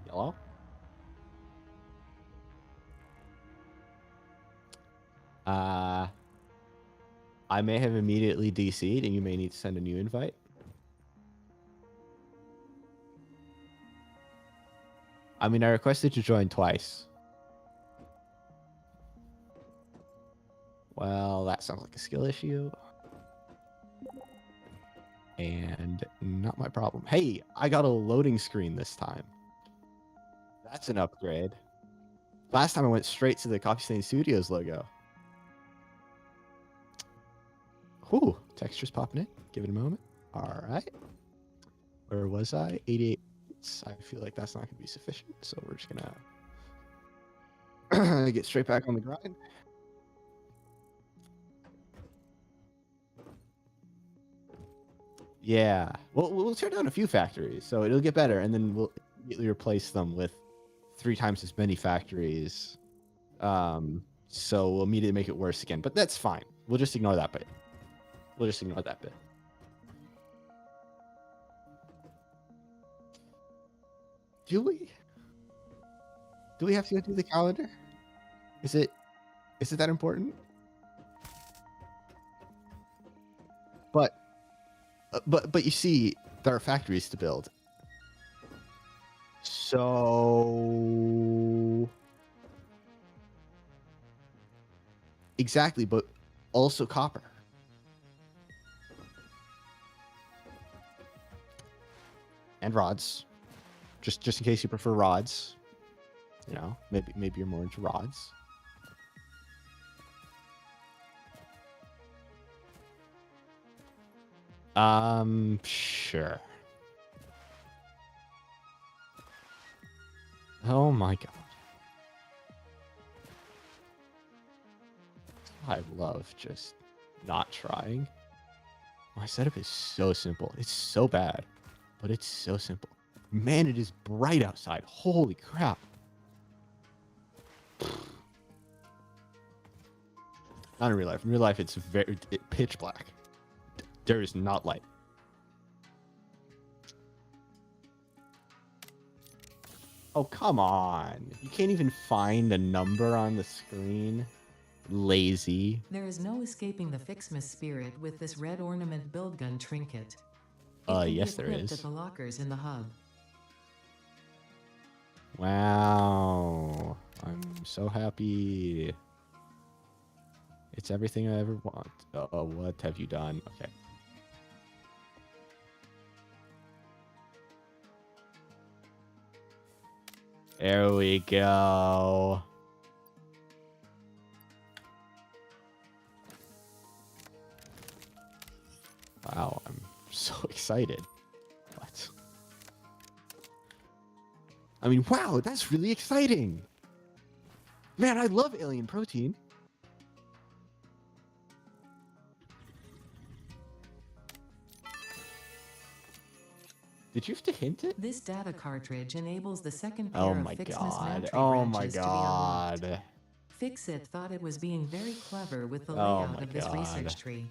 Hello? I may have immediately DC'd and you may need to send a new invite. I mean, I requested you join twice. Well, that sounds like a skill issue. And not my problem. Hey, I got a loading screen this time. That's an upgrade. Last time I went straight to the Coffee Stain Studios logo. Whew, texture's popping in. Give it a moment. All right. Where was I? 88. I feel like that's not going to be sufficient, so we're just going to get straight back on the grind. Yeah. Well, we'll tear down a few factories, so it'll get better, and then we'll immediately replace them with 3 times as many factories. So we'll immediately make it worse again, but that's fine. We'll just ignore that bit. We'll just ignore that bit. Do we? Do we have to go do the calendar? Is it that important? But you see, there are factories to build. So exactly, but also copper. And rods. Just in case you prefer rods. You know, maybe you're more into rods. Sure. Oh my god. I love just not trying. My setup is so simple. It's so bad, but it's so simple. Man, it is bright outside. Holy crap. Not in real life. In real life, it's pitch black. There is not light. Oh, come on. You can't even find a number on the screen. Lazy. There is no escaping the FICSMAS spirit with this red ornament build gun trinket. Yes, there is. At the lockers in the hub. Wow. I'm so happy. It's everything I ever want. Oh, what have you done? Okay. There we go. Wow, I'm so excited. What? I mean, wow, that's really exciting. Man, I love alien protein. Did you have to hint it? This data cartridge enables the second Oh pair of my FICSMAS god. mantry Oh my branches to be unlocked. god. FICSIT thought it was being very clever with the Oh layout my of this god. research tree.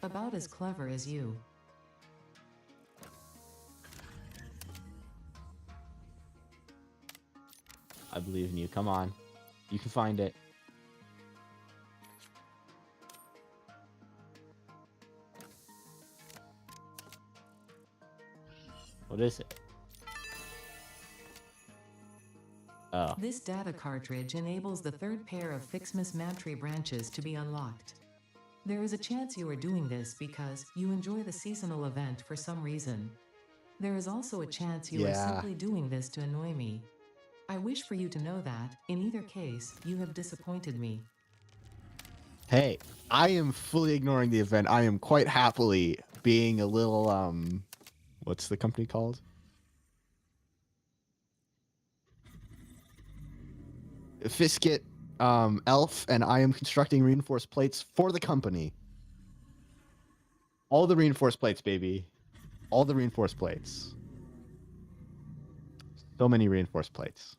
About as clever as you. I believe in you. Come on. You can find it. What is it? Oh. This data cartridge enables the third pair of FICSMAS mantry branches to be unlocked. There is a chance you are doing this because you enjoy the seasonal event for some reason. There is also a chance you are simply doing this to annoy me. I wish for you to know that, in either case, you have disappointed me. Hey, I am fully ignoring the event. I am quite happily being a little, what's the company called? FICSIT, elf, and I am constructing reinforced plates for the company. All the reinforced plates, baby. All the reinforced plates. So many reinforced plates.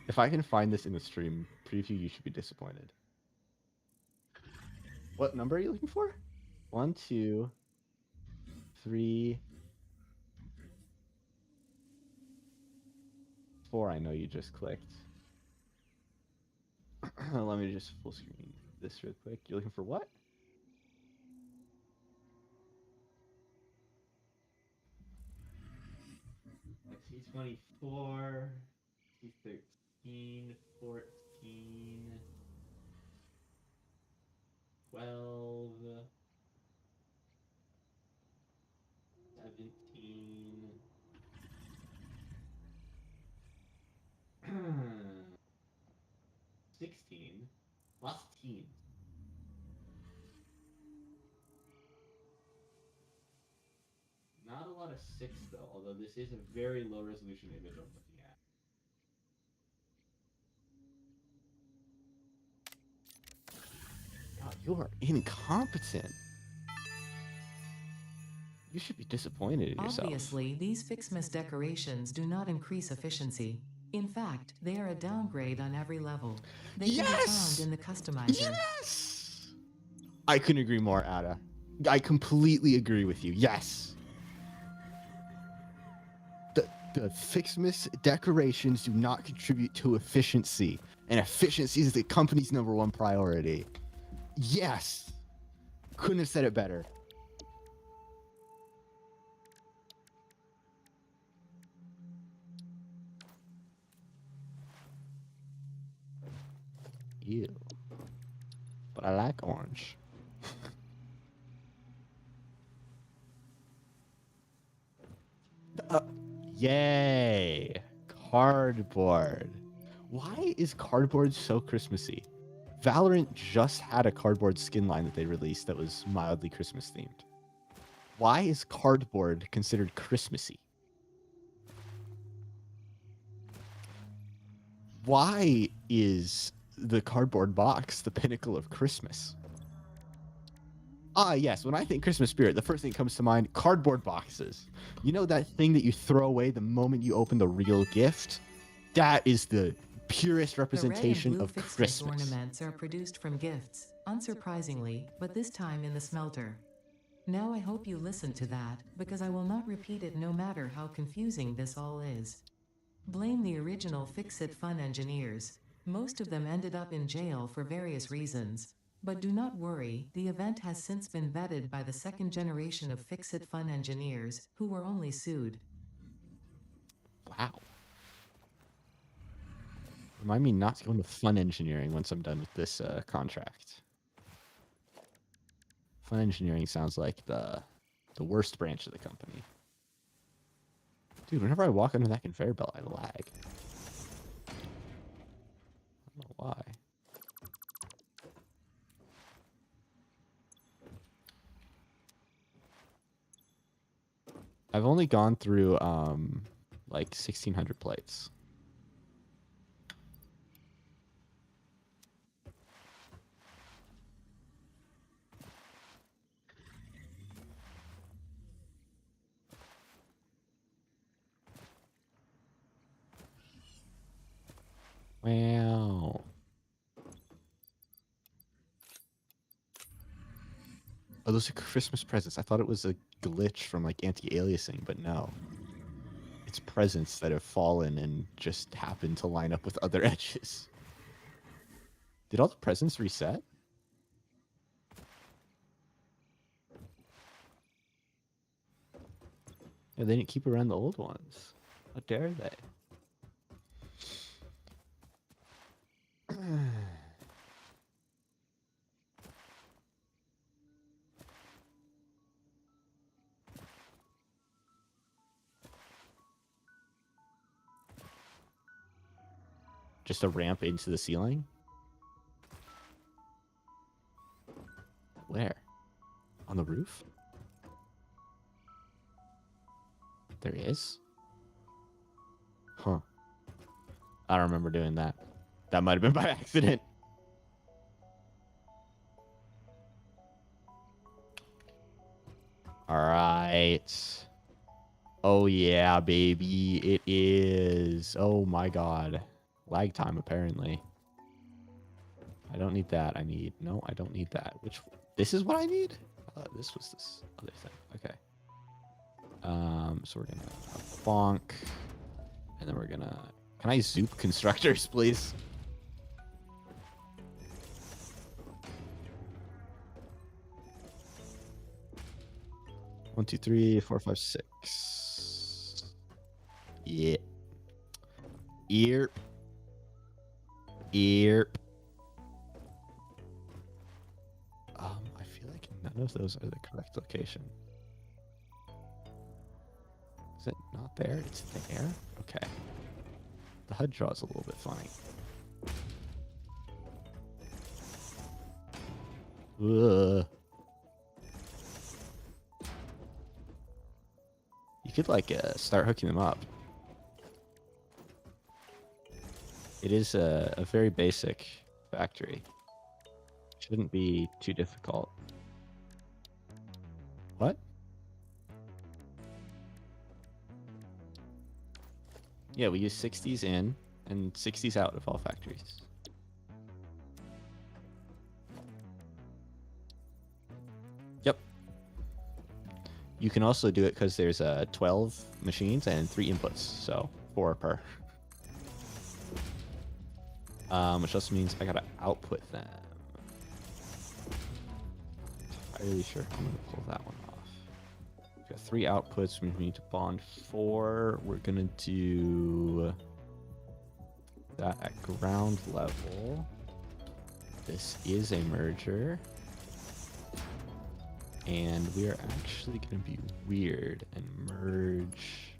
If I can find this in the stream preview, you should be disappointed. What number are you looking for? 1, 2, 3, 4. I know you just clicked. Let me just full screen this real quick. You're looking for what? T24, T13, 14, 12, 17, 16. Lots of teens. Not a lot of 6 though, although this is a very low resolution image I'm looking at. God, you are incompetent. You should be disappointed in yourself. Obviously, these FICSMAS decorations do not increase efficiency. In fact, they are a downgrade on every level. They can be found in the customizer. Yes! I couldn't agree more, Ada. I completely agree with you. Yes. The FICSMAS decorations do not contribute to efficiency, and efficiency is the company's #1 priority. Yes. Couldn't have said it better. Ew. But I like orange. Yay! Cardboard. Why is cardboard so Christmassy? Valorant just had a cardboard skin line that they released that was mildly Christmas themed. Why is cardboard considered Christmassy? Why is the cardboard box the pinnacle of Christmas? Ah, yes, when I think Christmas spirit, the first thing that comes to mind, cardboard boxes. You know that thing that you throw away the moment you open the real gift? That is the purest representation of Christmas. Ornaments are produced from gifts, unsurprisingly, but this time in the smelter. Now I hope you listen to that, because I will not repeat it no matter how confusing this all is. Blame the original FICSIT fun engineers. Most of them ended up in jail for various reasons. But do not worry, the event has since been vetted by the second generation of FICSIT Fun engineers, who were only sued. Wow. Remind me not to go into fun engineering once I'm done with this contract. Fun engineering sounds like the worst branch of the company. Dude, whenever I walk under that conveyor belt, I lag. I don't know why. I've only gone through like 1,600 plates. Wow. Oh, those are Christmas presents. I thought it was a glitch from like anti-aliasing, but no. It's presents that have fallen and just happen to line up with other edges. Did all the presents reset? Yeah, they didn't keep around the old ones. How dare they? Just a ramp into the ceiling? Where? On the roof? There is? Huh. I don't remember doing that. That might have been by accident. All right. Oh, yeah, baby. It is. Oh, my God. Lag time, apparently. I don't need that. I need... No, I don't need that. Which... This is what I need? This was this other thing. Okay. So we're gonna bonk. And then we're gonna... Can I zoop constructors, please? One, two, three, four, five, six. Yeah. Ear. Ear. I feel like none of those are the correct location. Is it not there? It's there? Okay. The HUD draw is a little bit funny. Ugh. You could like start hooking them up. It is a very basic factory. Shouldn't be too difficult. What? Yeah, we use 60s in and 60s out of all factories. Yep. You can also do it because there's 12 machines and 3 inputs, so 4 per. Which also means I gotta output them. Entirely sure I'm gonna pull that one off. We've got 3 outputs. We need to bond 4. We're gonna do that at ground level. This is a merger. And we are actually gonna be weird and merge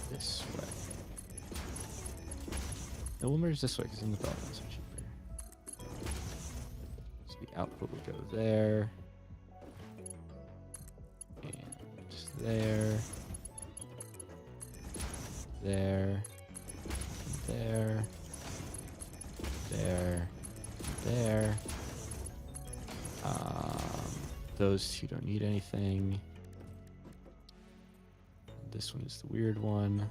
this way. No, we'll merge this way because then the developments are cheaper. So the output would go there. And there. There. There. There. There. Those two don't need anything. This one is the weird one.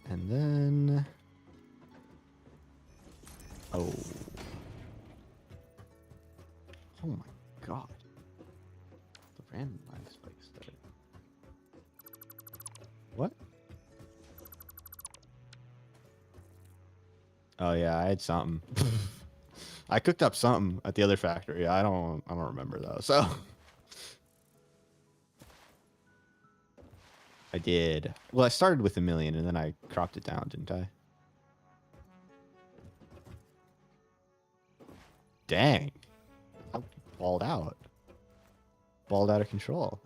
And then... Oh. Oh my god. minus spike start. What? Oh yeah, I had something. I cooked up something at the other factory. I don't remember though. So I did. Well, I started with 1 million and then I cropped it down, didn't I? Dang. I balled out. Balled out of control.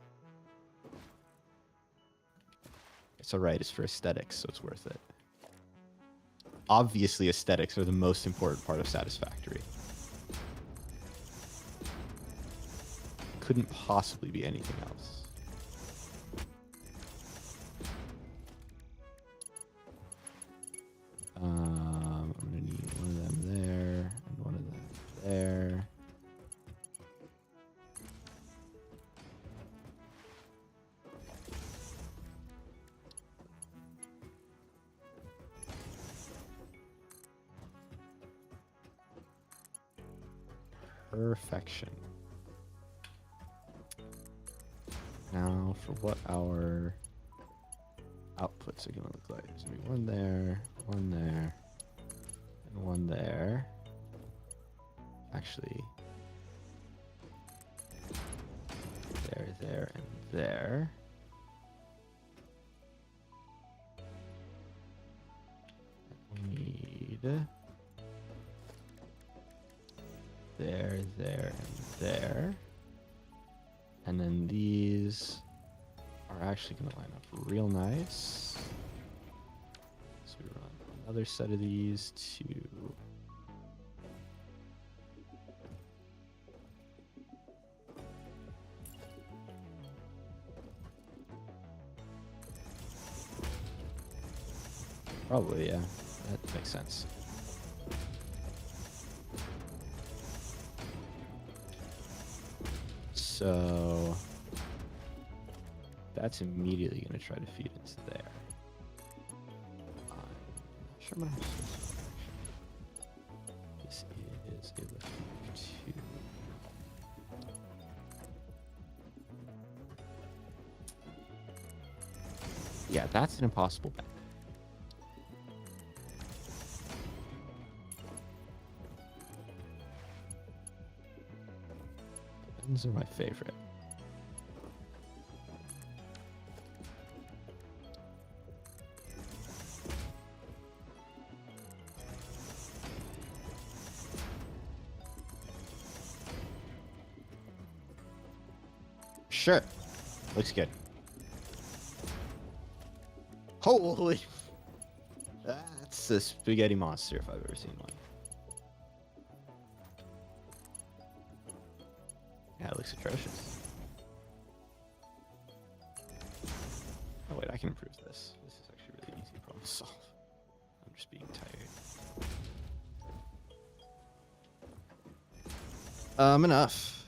It's alright, it's for aesthetics, so it's worth it. Obviously, aesthetics are the most important part of Satisfactory. Couldn't possibly be anything else. I'm gonna need one of them there and one of them there. Perfection. Now for what our outputs are going to look like. There's going to be one there, and one there. Actually, there, and there. We need there, and there. And then these are actually going to line up real nice. So we run another set of these to probably, yeah, that makes sense. So that's immediately going to try to feed into there. I'm not sure I'm going to have this. This is a lift 2. Yeah, that's an impossible bet. These are my favorite. Sure. Looks good. Holy. That's a spaghetti monster if I've ever seen one. Yeah, it looks atrocious. Oh wait, I can improve this. This is actually really easy problem to solve. I'm just being tired. Enough.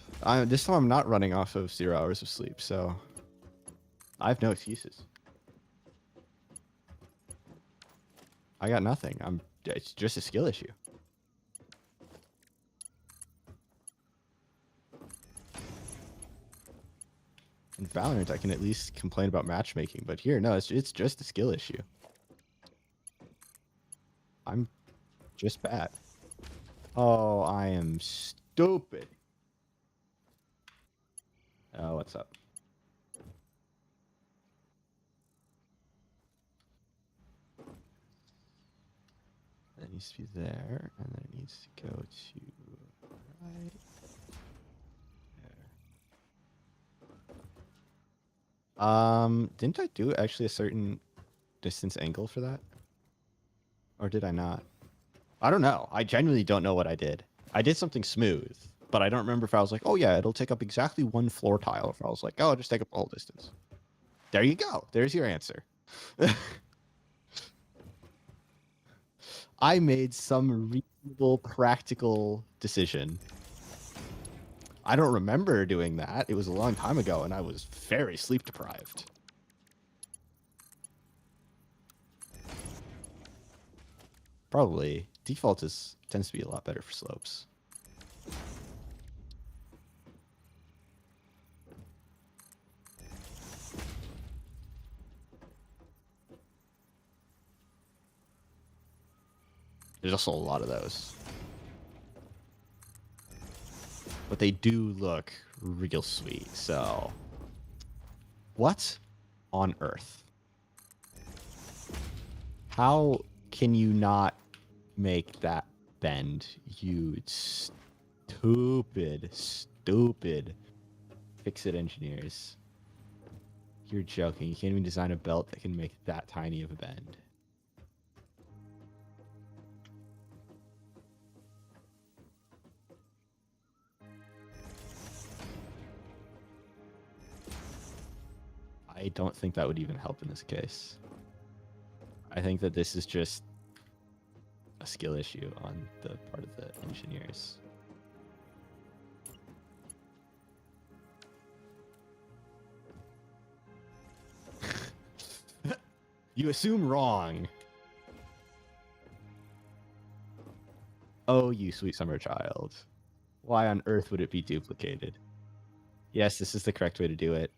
This time I'm not running off of 0 hours of sleep, so I have no excuses. I got nothing. It's just a skill issue. In Valorant, I can at least complain about matchmaking, but here, no, it's just a skill issue. I'm just bad. Oh, I am stupid. Oh, what's up? That needs to be there, and then it needs to go to right there. Didn't I do actually a certain distance angle for that? Or did I not? I don't know. I genuinely don't know what I did. I did something smooth, but I don't remember if I was like, oh yeah, it'll take up exactly 1 floor tile. If I was like, oh, I'll just take up the whole distance. There you go. There's your answer. I made some reasonable, practical decision. I don't remember doing that. It was a long time ago, and I was very sleep deprived. Probably. Default tends to be a lot better for slopes. There's also a lot of those. But they do look real sweet. So, what on earth? How can you not make that bend, you stupid FICSIT engineers? You're joking. You can't even design a belt that can make that tiny of a bend. I don't think that would even help in this case. I think that this is just a skill issue on the part of the engineers. You assume wrong. Oh, you sweet summer child. Why on earth would it be duplicated? Yes, this is the correct way to do it.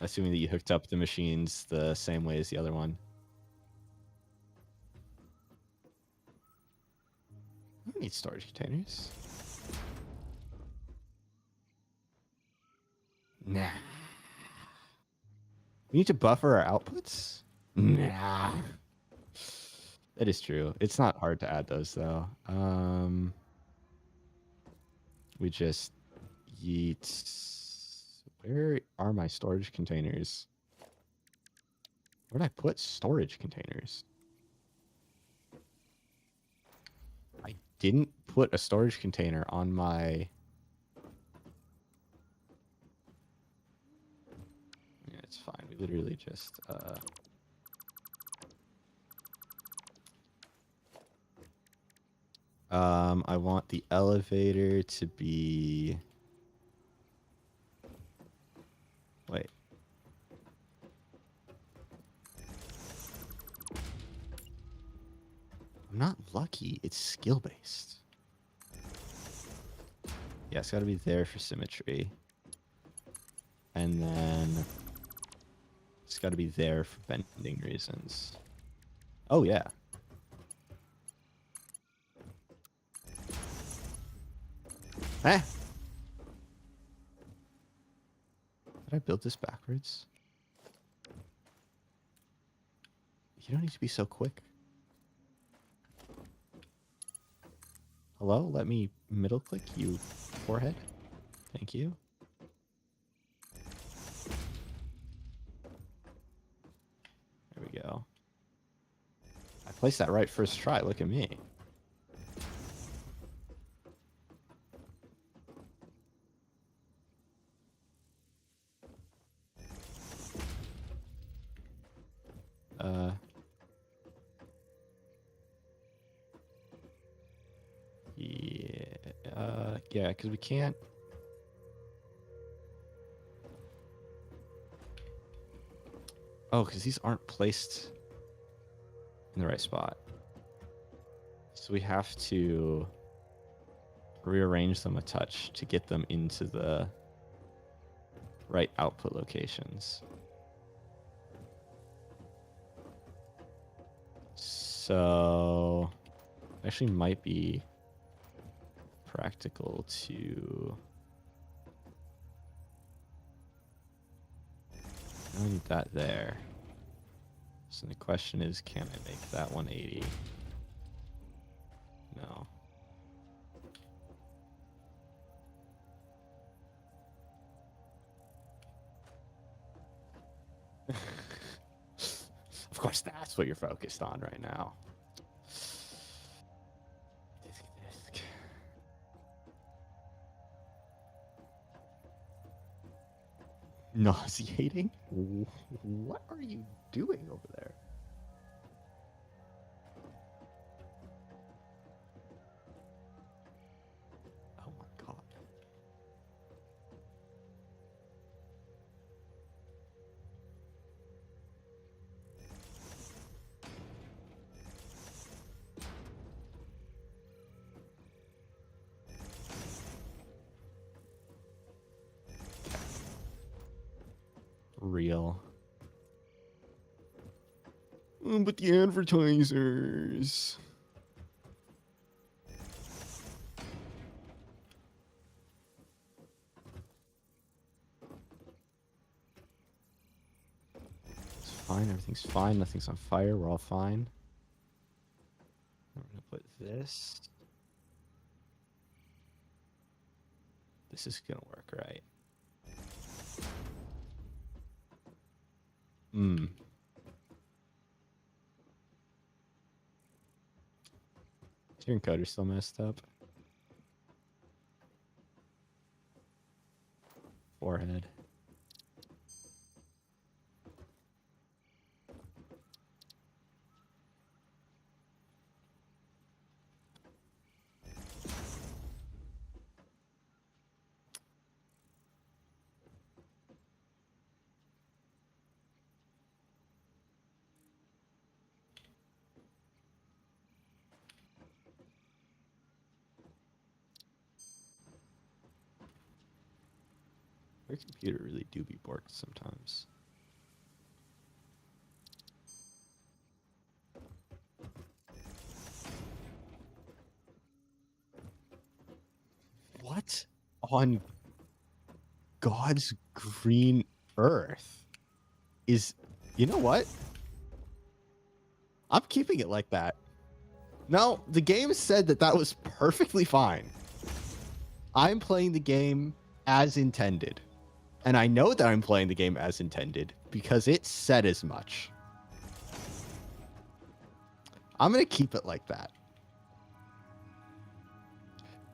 Assuming that you hooked up the machines the same way as the other one. I don't need storage containers. Nah. We need to buffer our outputs? Nah. That is true. It's not hard to add those, though. We just yeet. Where are my storage containers? Where did I put storage containers? I didn't put a storage container on my... Yeah, it's fine. We literally just... I want the elevator to be... Wait. I'm not lucky. It's skill-based. Yeah, it's got to be there for symmetry. And then it's got to be there for bending reasons. Oh, yeah. Ah! Did I build this backwards? You don't need to be so quick. Hello? Let me middle click you, forehead. Thank you. There we go. I placed that right first try. Look at me. Yeah, because we can't. Oh, because these aren't placed in the right spot. So we have to rearrange them a touch to get them into the right output locations. So actually might be practical to... I need that there. So the question is, can I make that 180? No. Of course, that's what you're focused on right now. Disk. Nauseating? What are you doing over there? Oh my god. Real. But the advertisers. fine. Everything's fine. Nothing's on fire. We're all fine. We're gonna put this. This is gonna work, right? Hmm. Is your encoder still messed up? Forehead. Your computer really do be borked sometimes. What on God's green earth is... You know what? I'm keeping it like that. No, the game said that that was perfectly fine. I'm playing the game as intended. And I know that I'm playing the game as intended because it said as much. I'm going to keep it like that.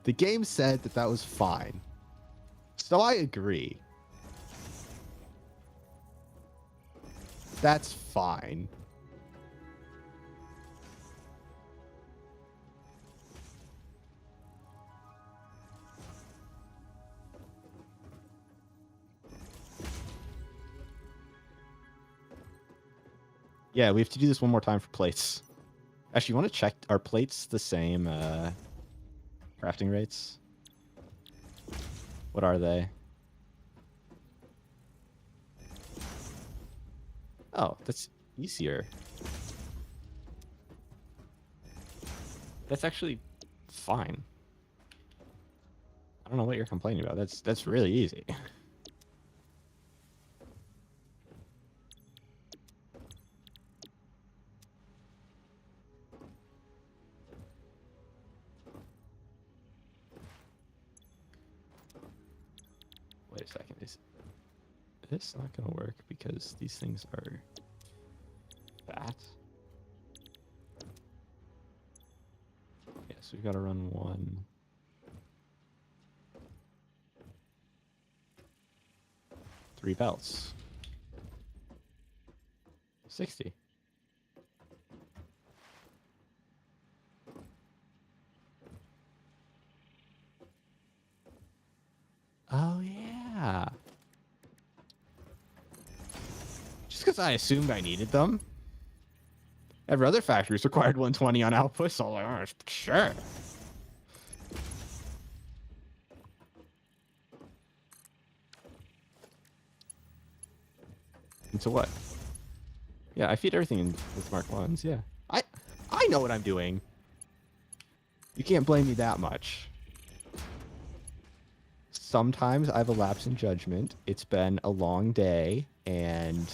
The game said that that was fine. So I agree. That's fine. Yeah, we have to do this one more time for plates. Actually, you want to check, are plates the same crafting rates? What are they? Oh, that's easier. That's actually fine. I don't know what you're complaining about. That's really easy. Wait a second. Is this not going to work because these things are fat? Yeah, so we've got to run one. Three belts. 60. Oh, yeah. Just because I assumed I needed them. Every other factory's required 120 on output, so I'm like, oh, sure. Into what? Yeah, I feed everything in with Mark 1s, yeah. I know what I'm doing. You can't blame me that much. Sometimes I have a lapse in judgment. It's been a long day, and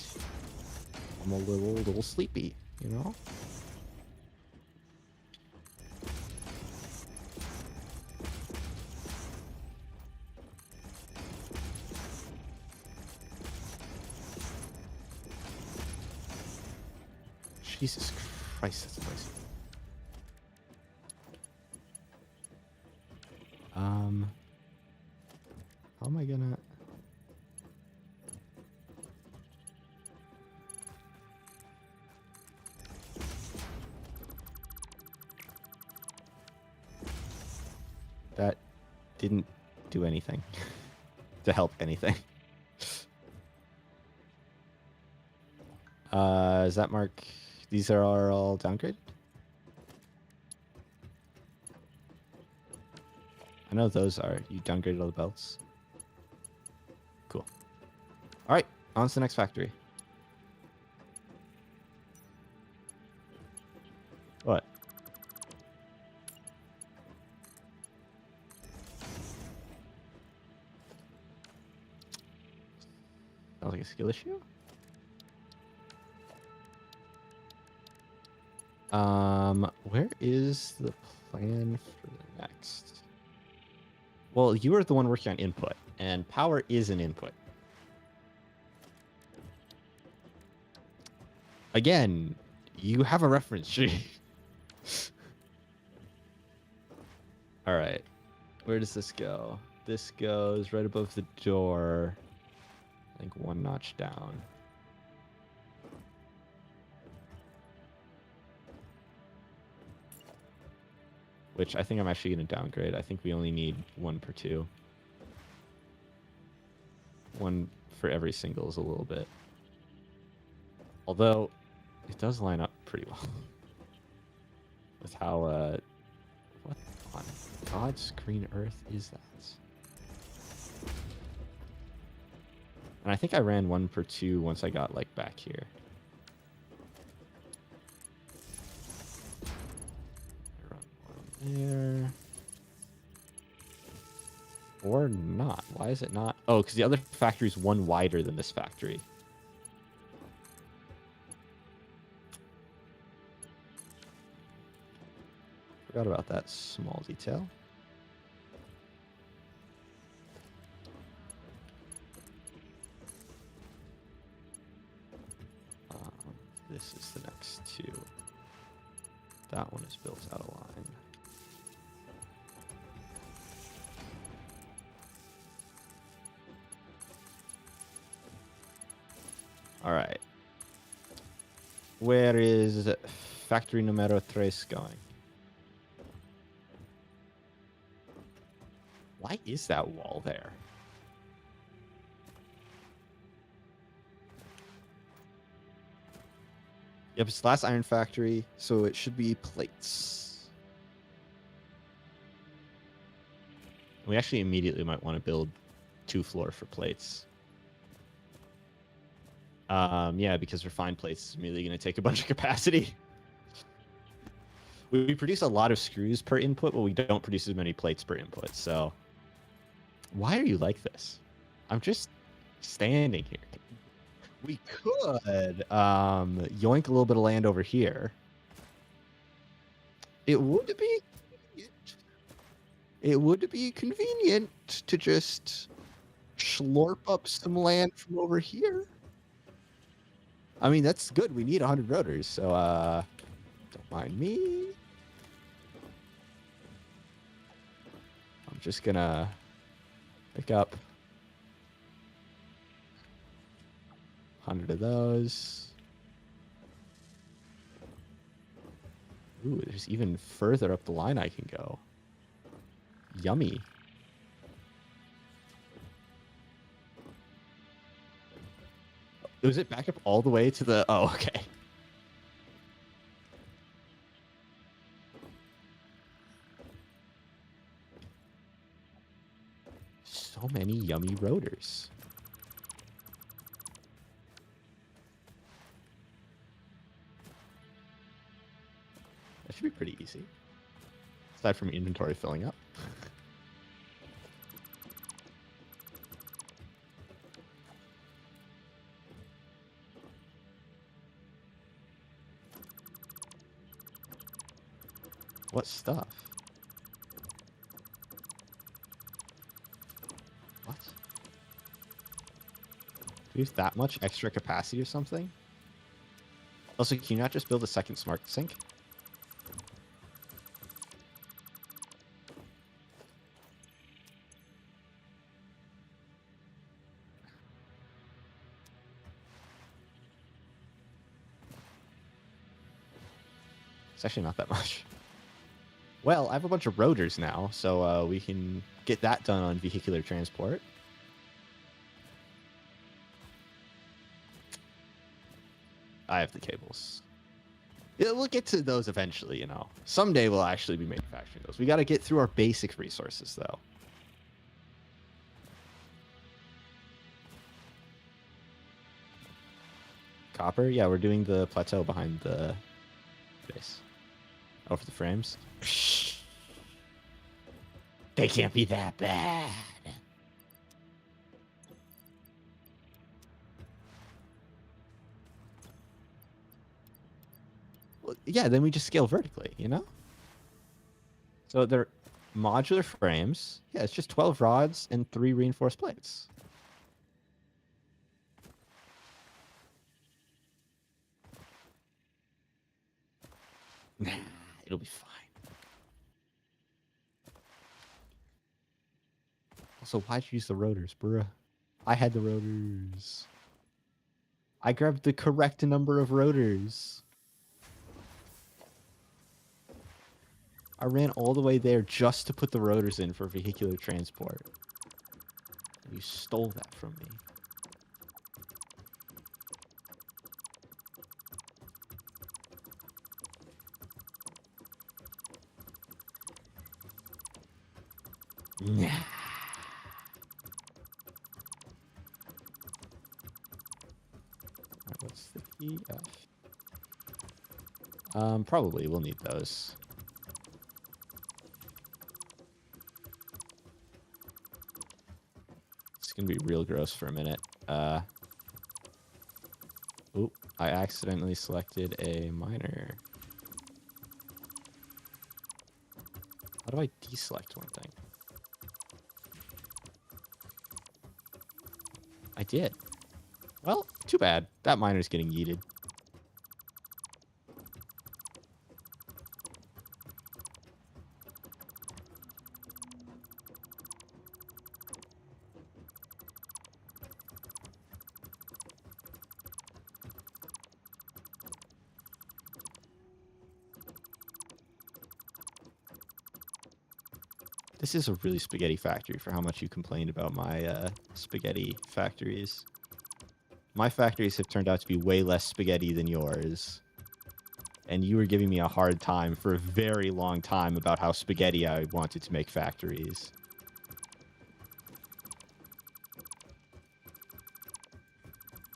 I'm a little sleepy, you know? Jesus Christ, that's noisy. How am I gonna... That didn't do anything to help anything. Does that mark... These are all downgraded? I know those are. You downgraded all the belts. Cool. All right, on to the next factory. What? Sounds like a skill issue? Where is the plan for the next? Well, you are the one working on input, and power is an input. Again, you have a reference tree. All right. Where does this go? This goes right above the door. I think one notch down. Which I think I'm actually going to downgrade. I think we only need 1 per 2. 1 for every single is a little bit. Although, it does line up pretty well. With how, what on God's green earth is that? And I think I ran 1 per 2 once I got, like, back here. There. Or not. Why is it not? Oh, because the other factory is 1 wider than this factory. Forgot about that small detail. This is the next 2. That one is built out of line. All right. Where is factory numero 3 going? Why is that wall there? Yep, it's the last iron factory, so it should be plates. We actually immediately might want to build 2 floor for plates. Yeah, because refined plates is immediately going to take a bunch of capacity. We produce a lot of screws per input, but we don't produce as many plates per input. So, why are you like this? I'm just standing here. We could yoink a little bit of land over here. It would be convenient. It would be convenient to just slurp up some land from over here. I mean, that's good. We need 100 rotors, so don't mind me. I'm just gonna pick up 100 of those. Ooh, there's even further up the line I can go. Yummy. Was it back up all the way to the... Oh, okay. So many yummy rotors. That should be pretty easy. Aside from inventory filling up. What stuff? What? Do we have that much extra capacity or something? Also, can you not just build a second smart sink? It's actually not that much. Well, I have a bunch of rotors now, so we can get that done on vehicular transport. I have the cables. Yeah, we'll get to those eventually, you know. Someday we'll actually be manufacturing those. We got to get through our basic resources, though. Copper? Yeah, we're doing the plateau behind the base. Oh, for the frames? They can't be that bad. Well, yeah, then we just scale vertically, you know? So they're modular frames. Yeah, it's just 12 rods and 3 reinforced plates. Nah, it'll be fine. Also, why'd you use the rotors, bruh? I had the rotors. I grabbed the correct number of rotors. I ran all the way there just to put the rotors in for vehicular transport. And you stole that from me. Nah. Alright, what's the EF? Probably we'll need those. It's gonna be real gross for a minute. Oop, I accidentally selected a miner. How do I deselect one thing? I did. Well, too bad. That miner's getting yeeted. This is a really spaghetti factory for how much you complained about my spaghetti factories. My factories have turned out to be way less spaghetti than yours. And you were giving me a hard time for a very long time about how spaghetti I wanted to make factories.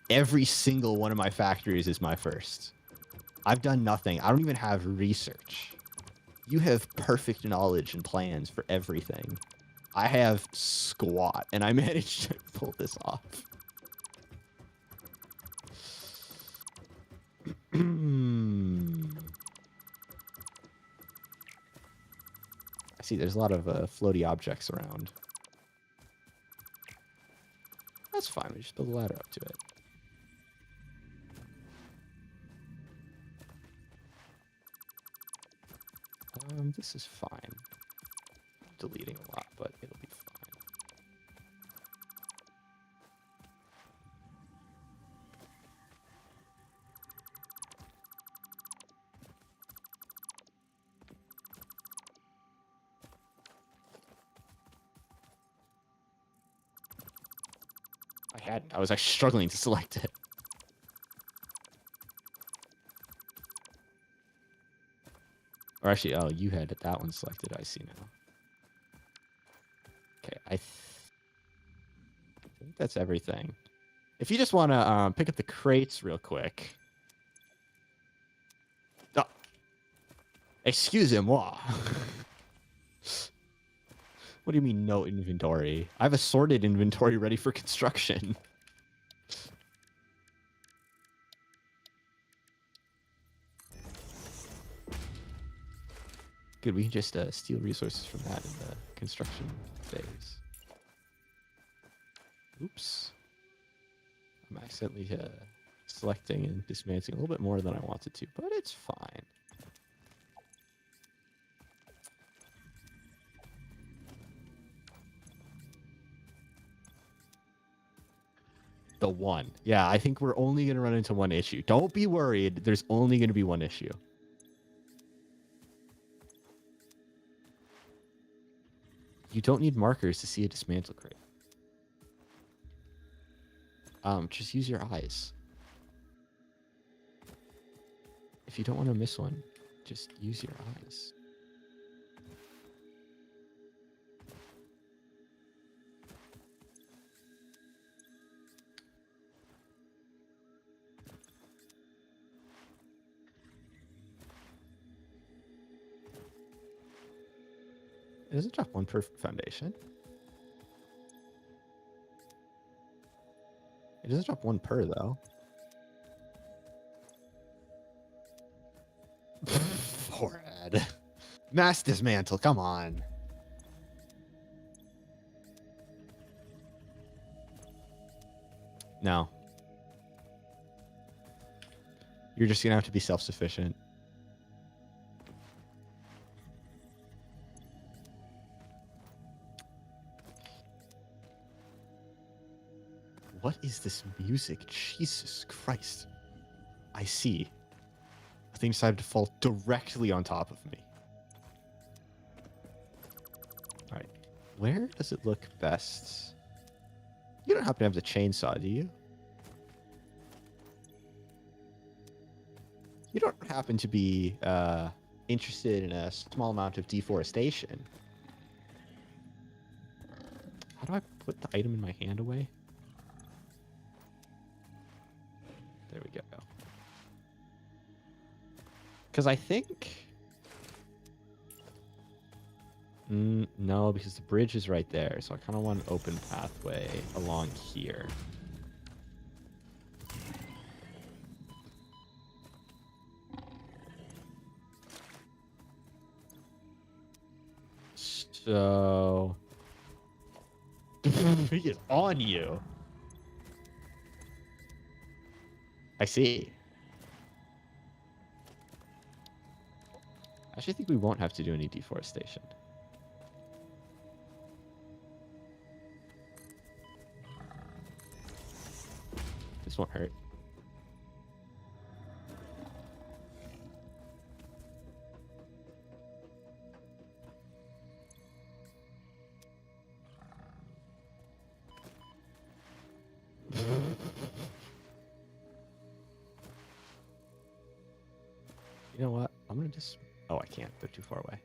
Every single one of my factories is my first. I've done nothing. I don't even have research. You have perfect knowledge and plans for everything. I have squat, and I managed to pull this off. I see there's a lot of floaty objects around. That's fine. We just build a ladder up to it. This is fine. I'm deleting a lot, but it'll be fine. I hadn't. I was actually struggling to select it. Or actually, oh, you had that one selected. I see now. Okay, I think that's everything. If you just want to pick up the crates real quick. Oh. Excusez-moi. What do you mean no inventory? I have a sorted inventory ready for construction. Good, we can just steal resources from that in the construction phase. Oops. I'm accidentally selecting and dismantling a little bit more than I wanted to, but it's fine. The one. Yeah, I think we're only going to run into one issue. Don't be worried. There's only going to be one issue. You don't need markers to see a dismantle crate. Just use your eyes. If you don't want to miss one, just use your eyes. It doesn't drop one per foundation. It doesn't drop one per, though. Forehead. Mass dismantle, come on. No. You're just gonna have to be self-sufficient. What is this music? Jesus Christ. I see. The thing decided to fall directly on top of me. Alright. Where does it look best? You don't happen to have the chainsaw, do you? You don't happen to be interested in a small amount of deforestation. How do I put the item in my hand away? There we go. Because I think... no, because the bridge is right there. So I kind of want an open pathway along here. So... he is on you. I see. I actually think we won't have to do any deforestation. This won't hurt. You know what? I'm gonna just... Oh, I can't. They're too far away.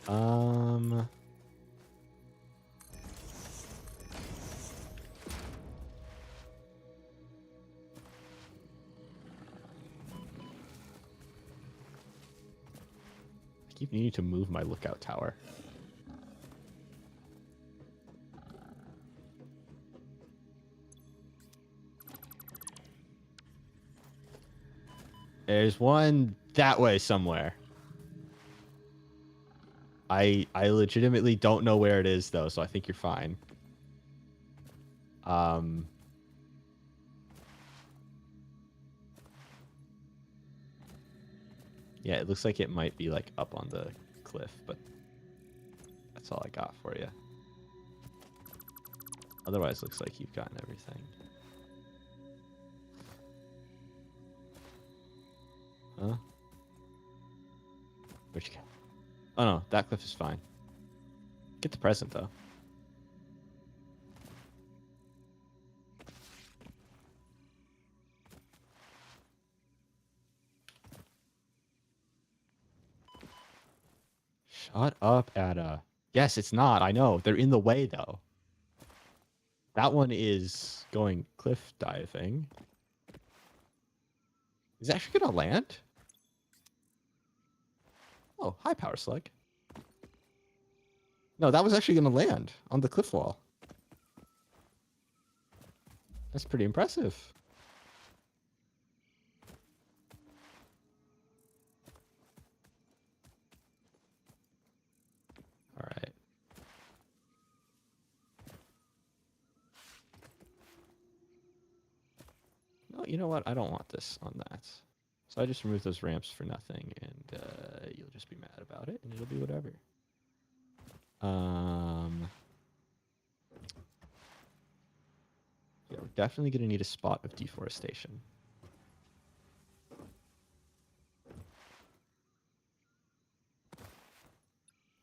I keep needing to move my lookout tower. There's one that way somewhere. I legitimately don't know where it is though, so I think you're fine. Yeah, it looks like it might be like up on the cliff, but that's all I got for you. Otherwise, looks like you've gotten everything. Huh? Where'd you go? Oh no, that cliff is fine. Get the present though. Shut up, Ada. Yes, it's not. I know. They're in the way though. That one is going cliff diving. Is it actually gonna land? Oh, hi, Power Slug. No, that was actually gonna land on the cliff wall. That's pretty impressive. All right. No, you know what? I don't want this on that. So I just removed those ramps for nothing, and you'll just be mad about it, and it'll be whatever. Yeah, we're definitely going to need a spot of deforestation.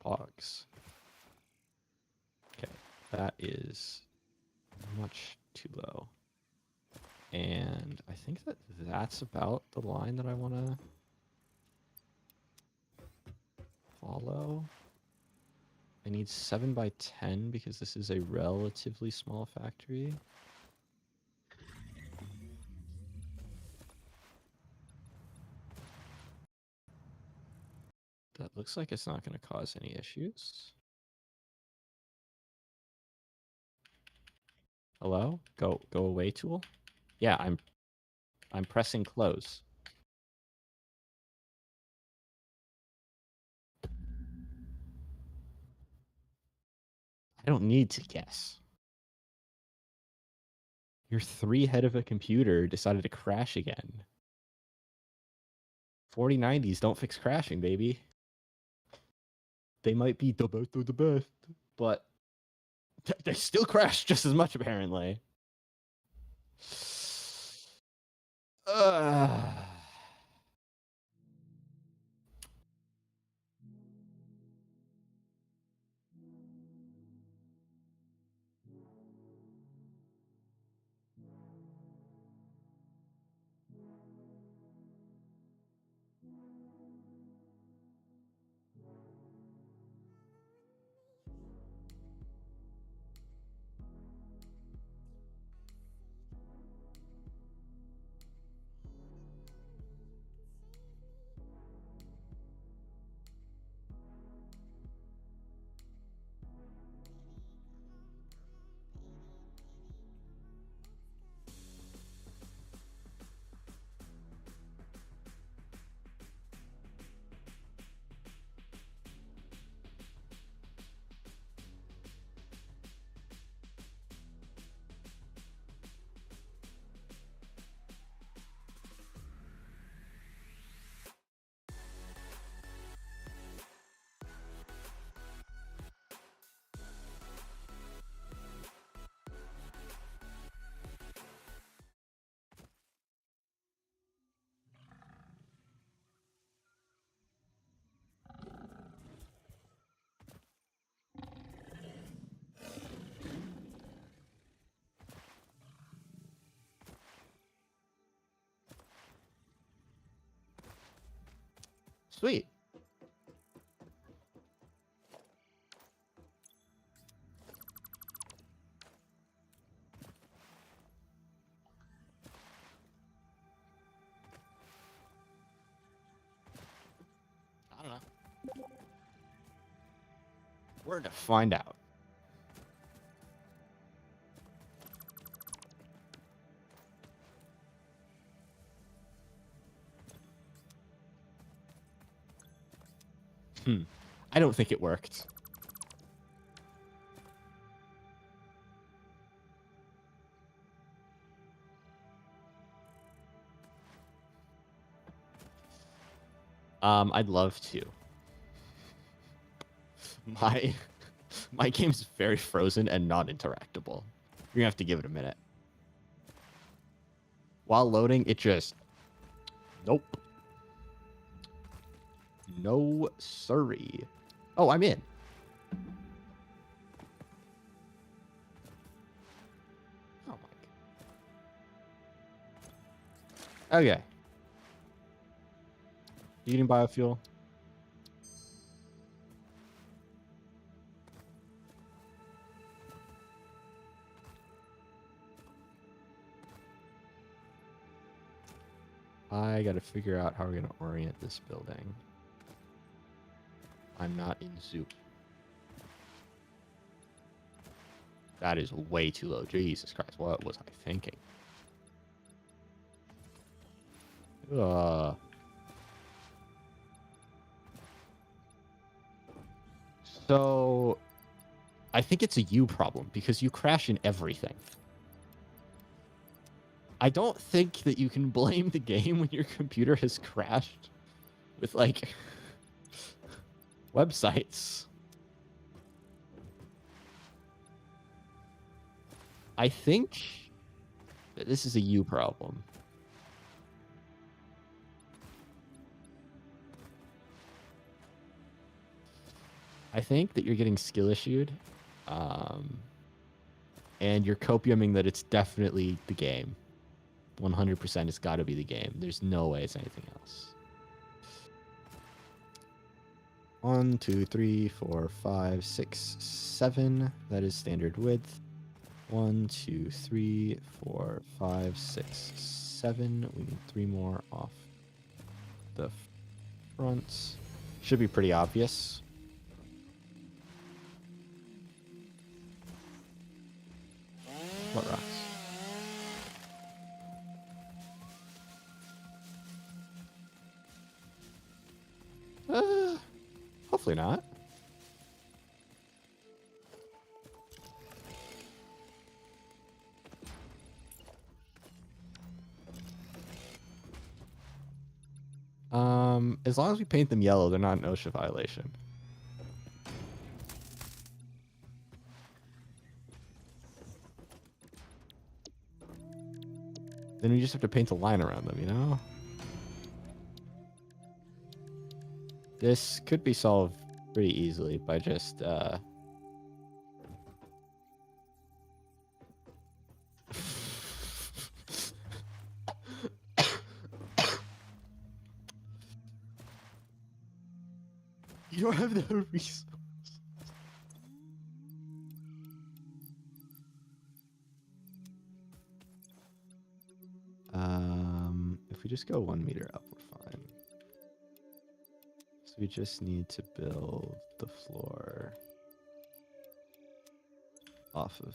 Pogs. Okay, that is much too low. And I think that that's about the line that I want to follow. I need 7 by 10 because this is a relatively small factory. That looks like it's not going to cause any issues. Hello? Go away, tool? Yeah, I'm pressing close. I don't need to guess. Your 3 head of a computer decided to crash again. 4090s don't fix crashing, baby. They might be the best of the best, but they still crash just as much, apparently. Sweet. I don't know. We're to find out. I don't think it worked. I'd love to. My game's very frozen and not interactable. You're gonna have to give it a minute. While loading, it just... Nope. No sorry. Oh, I'm in. Oh my... Okay. Eating biofuel. I gotta figure out how we're gonna orient this building. I'm not in soup. That is way too low. Jesus Christ, what was I thinking? So, I think it's a you problem because you crash in everything. I don't think that you can blame the game when your computer has crashed with, like, websites. I think that this is a you problem. I think that you're getting skill issued, and you're copiuming that it's definitely the game. 100% it's got to be the game. There's no way it's anything else. 1, 2, 3, 4, 5, 6, 7. That is standard width. 1, 2, 3, 4, 5, 6, 7. We need 3 more off the front. Should be pretty obvious. What rocks? Hopefully not. As long as we paint them yellow, they're not an OSHA violation. Then we just have to paint a line around them, you know? This could be solved pretty easily by just, You don't have the resource. If we just go 1 meter up, we're fine. So we just need to build the floor off of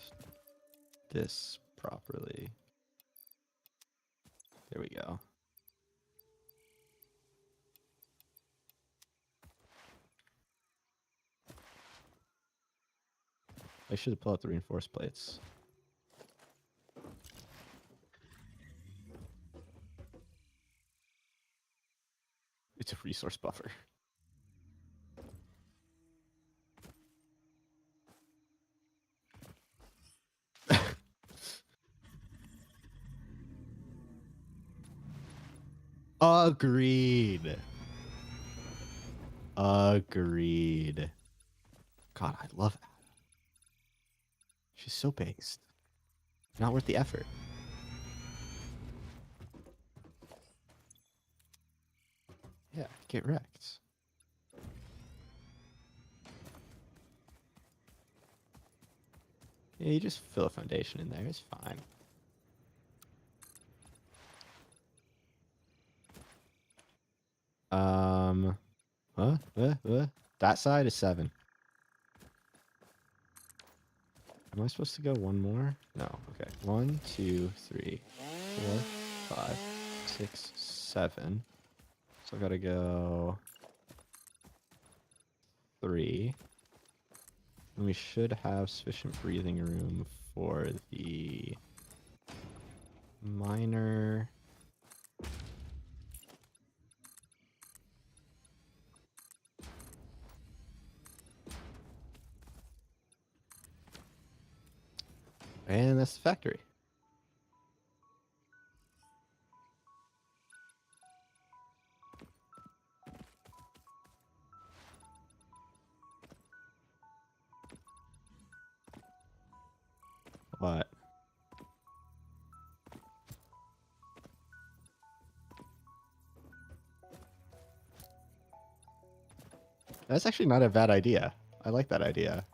this properly. There we go. I should have pulled out the reinforced plates. It's a resource buffer. Agreed. Agreed. God, I love Ada. She's so based. Not worth the effort. Yeah, get wrecked. Yeah, you just fill a foundation in there. It's fine. That side is 7. Am I supposed to go one more? No. Okay. 1, 2, 3, 4, 5, 6, 7. So I gotta go 3. And we should have sufficient breathing room for the miner. And that's the factory. What? That's actually not a bad idea. I like that idea.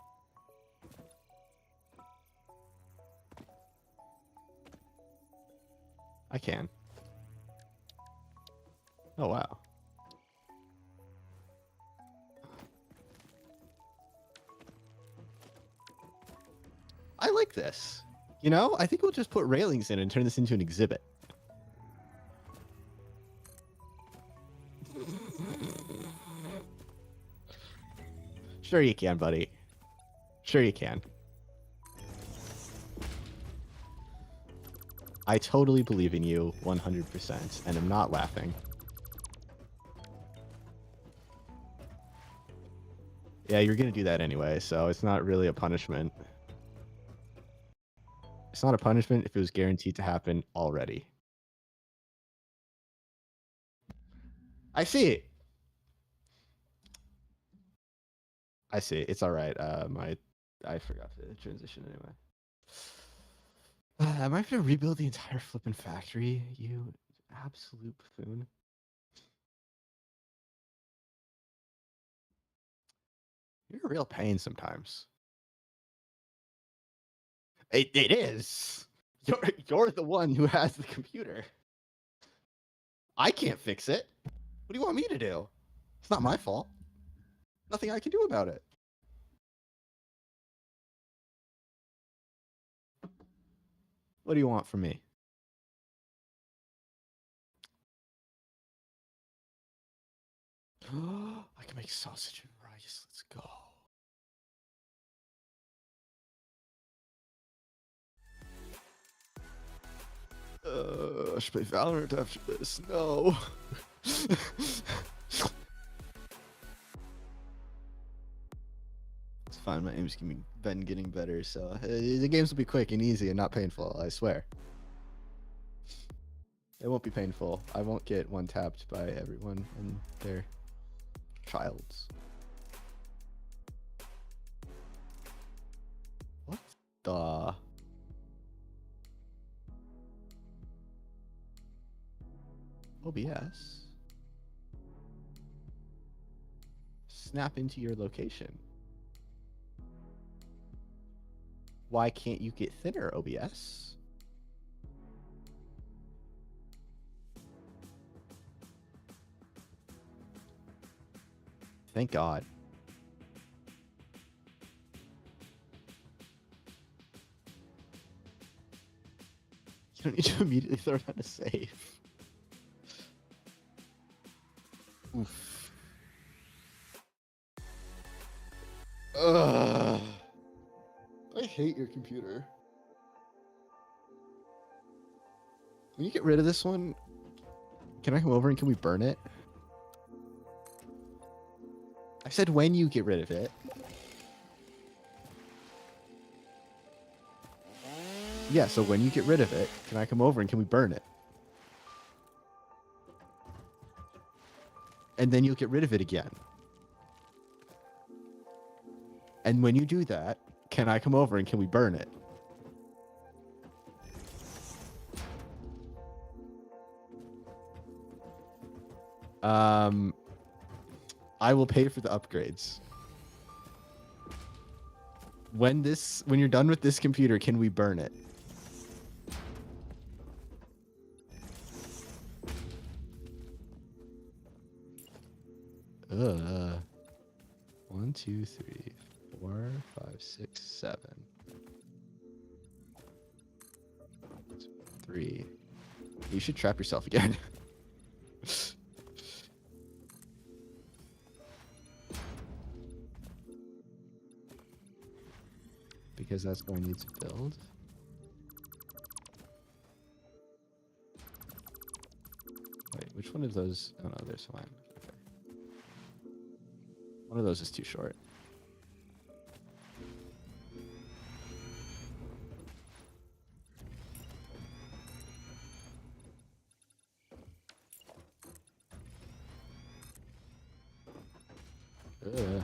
I can. Oh, wow. I like this. You know, I think we'll just put railings in and turn this into an exhibit. Sure you can, buddy. Sure you can. I totally believe in you 100%, and I'm not laughing. Yeah, you're gonna do that anyway, so it's not really a punishment. It's not a punishment if it was guaranteed to happen already. I see it. I see it. It's all right. I forgot to transition anyway. I might have to rebuild the entire flipping factory. You absolute buffoon. You're a real pain sometimes. It is. You're the one who has the computer. I can't fix it. What do you want me to do? It's not my fault. Nothing I can do about it. What do you want from me? I can make sausage and rice. Let's go. I should play Valorant after this. No. It's fine. My aim's been getting better, so the games will be quick and easy and not painful. I swear. It won't be painful. I won't get one tapped by everyone and their childs. What the? OBS? Snap into your location. Why can't you get thinner, OBS? Thank God. You don't need to immediately throw down a save. Oof. Ugh. I hate your computer. Can you get rid of this one? Can I come over and can we burn it? I said when you get rid of it. Yeah, so when you get rid of it, can I come over and can we burn it? And then you'll get rid of it again. And when you do that, can I come over and can we burn it? I will pay for the upgrades. When you're done with this computer, can we burn it? Ugh. 1, 2, 3, 4, 5, 6, 7. 3. You should trap yourself again. Because that's going to need to build. Wait, which one of those? Oh no, there's one. Okay. One of those is too short. Ugh.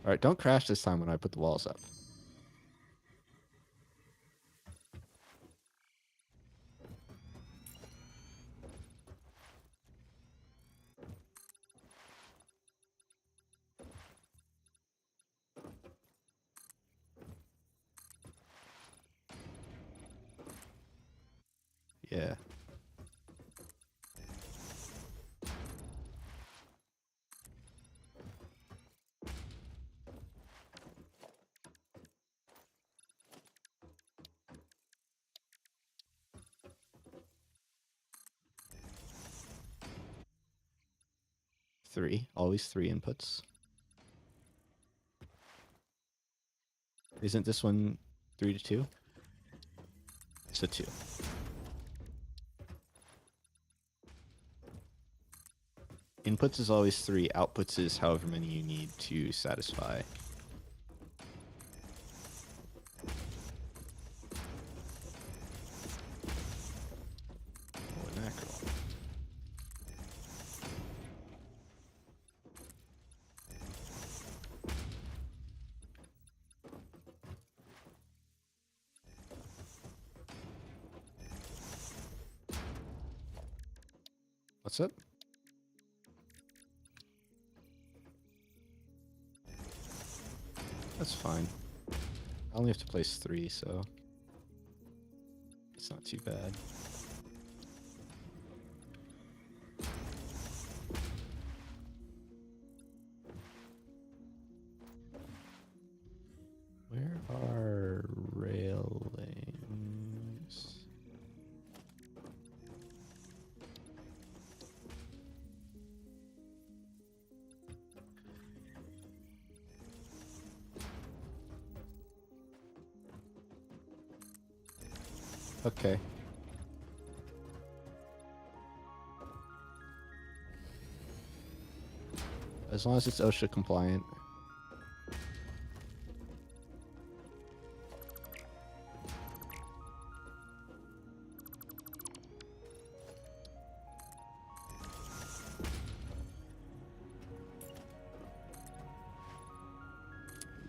All right, don't crash this time when I put the walls up. Yeah. Three. Always 3 inputs. Isn't this one 3 to 2? It's a 2. Inputs is always 3. Outputs is however many you need to satisfy. Oh, mackerel. What's up? That's fine. I only have to place 3, so it's not too bad. Where are railings? Okay. As long as it's OSHA compliant.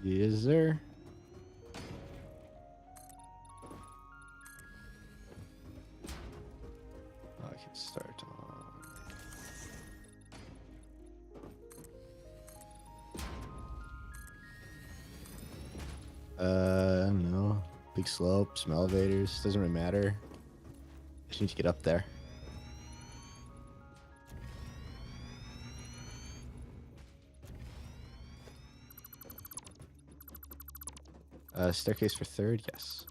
Is there? I can start on. I don't know. Big slopes, some elevators. Doesn't really matter. Just need to get up there. Staircase for third, yes.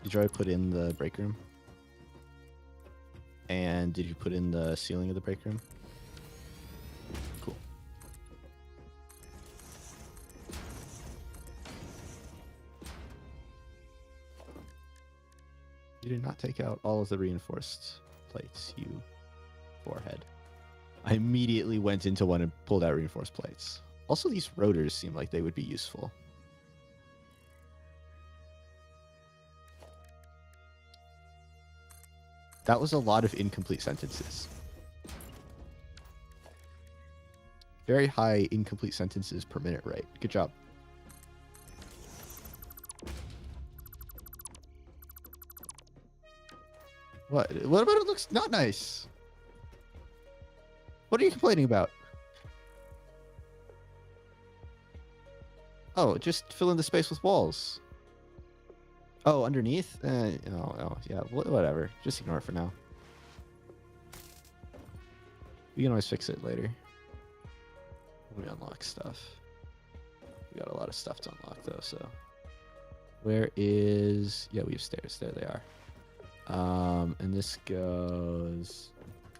Did you already put in the break room? And did you put in the ceiling of the break room? Cool. You did not take out all of the reinforced plates, you forehead. I immediately went into one and pulled out reinforced plates. Also, these rotors seem like they would be useful. That was a lot of incomplete sentences. Very high incomplete sentences per minute rate. Good job. What? What about it looks not nice? What are you complaining about? Oh, just fill in the space with walls. Oh, underneath? Oh, yeah, whatever. Just ignore it for now. We can always fix it later. When we unlock stuff. We got a lot of stuff to unlock, though, so... Where is... Yeah, we have stairs. There they are. And this goes...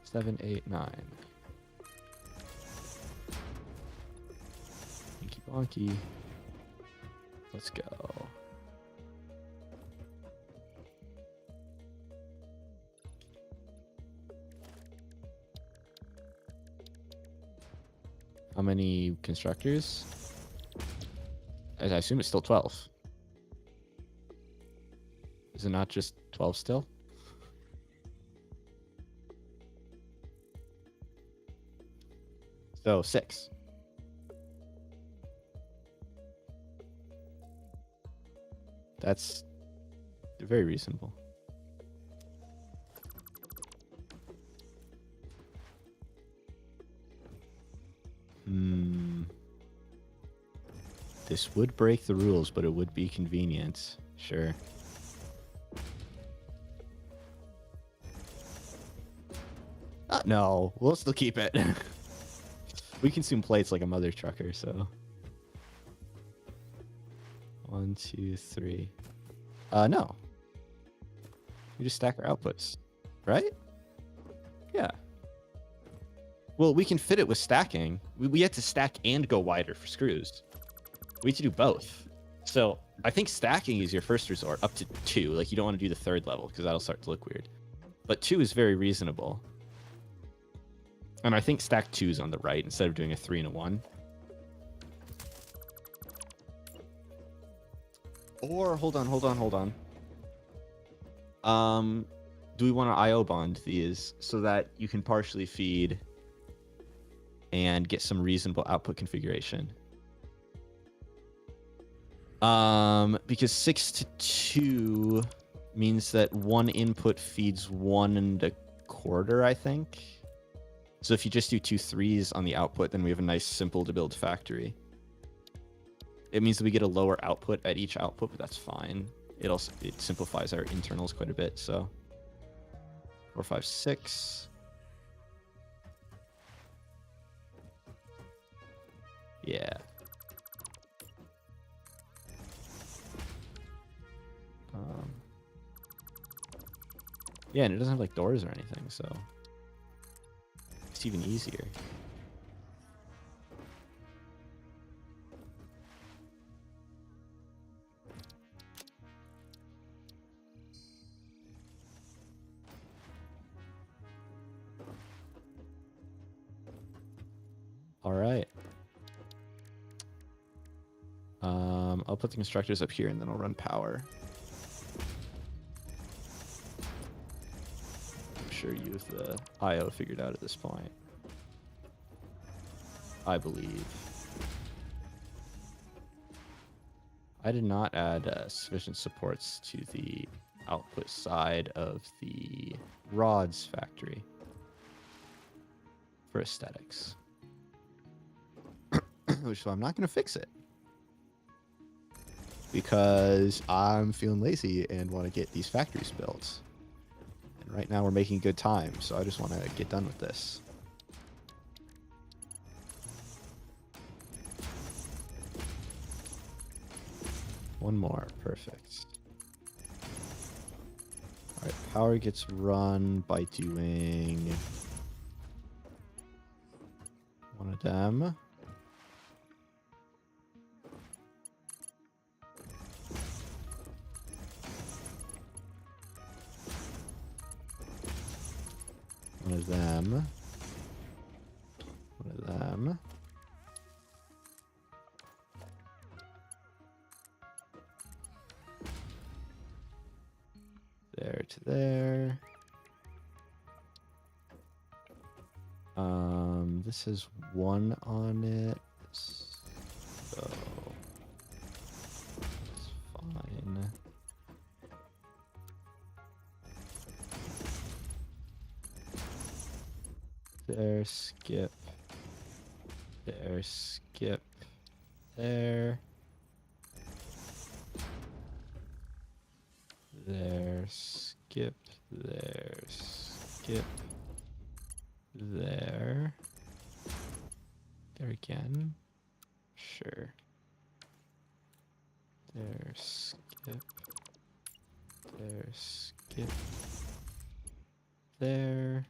7, 8, 9. Inky bonky. Let's go. How many constructors? I assume it's still 12. Is it not just 12 still? So 6. That's very reasonable. This would break the rules, but it would be convenient. Sure. No, we'll still keep it. We consume plates like a mother trucker, so. 1, 2, 3. No. We just stack our outputs, right? Yeah. Well, we can fit it with stacking. We had to stack and go wider for screws. We had to do both. So I think stacking is your first resort up to 2. Like, you don't want to do the third level because that'll start to look weird. But 2 is very reasonable. And I think stack 2 is on the right instead of doing a 3 and a 1. Or hold on. Do we want to IO bond these so that you can partially feed and get some reasonable output configuration? Because 6 to 2 means that one input feeds 1 1/4, I think. So if you just do 2 3s on the output, then we have a nice simple to build factory. It means that we get a lower output at each output, but that's fine. It simplifies our internals quite a bit, so 4 5 6. Yeah. Yeah, and it doesn't have like doors or anything, so it's even easier. All right. I'll put the constructors up here and then I'll run power. I'm sure you have the IO figured out at this point. I believe. I did not add sufficient supports to the output side of the rods factory for aesthetics. Which is why I'm not going to fix it. Because I'm feeling lazy and want to get these factories built. And right now we're making good time, so I just want to get done with this. One more, perfect. All right, power gets run by doing one of them. One of them. One of them. There to there. This has one on it, so it's fine. There, skip. There, skip. There. There, skip. There, skip. There. There again. Sure. There, skip. There, skip. There.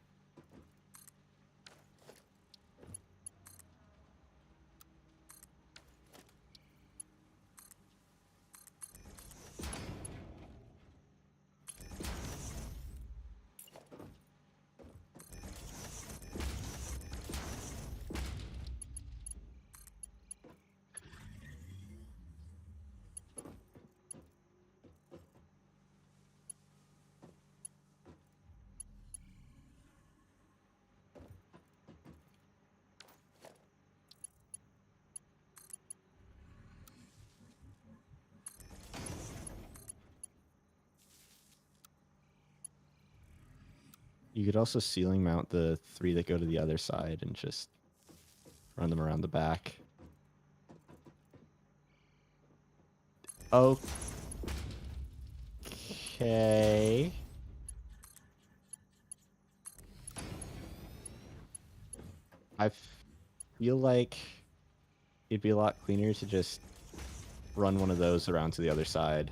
You could also ceiling mount the 3 that go to the other side and just run them around the back. Okay. I feel like it'd be a lot cleaner to just run one of those around to the other side.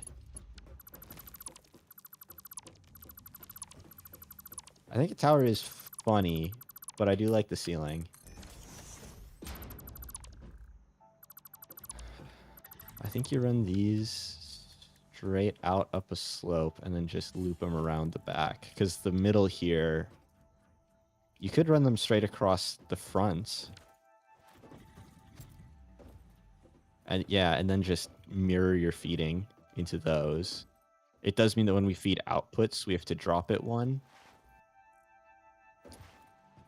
I think a tower is funny, but I do like the ceiling. I think you run these straight out up a slope and then just loop them around the back. Because the middle here, you could run them straight across the front. And yeah, and then just mirror your feeding into those. It does mean that when we feed outputs, we have to drop it one.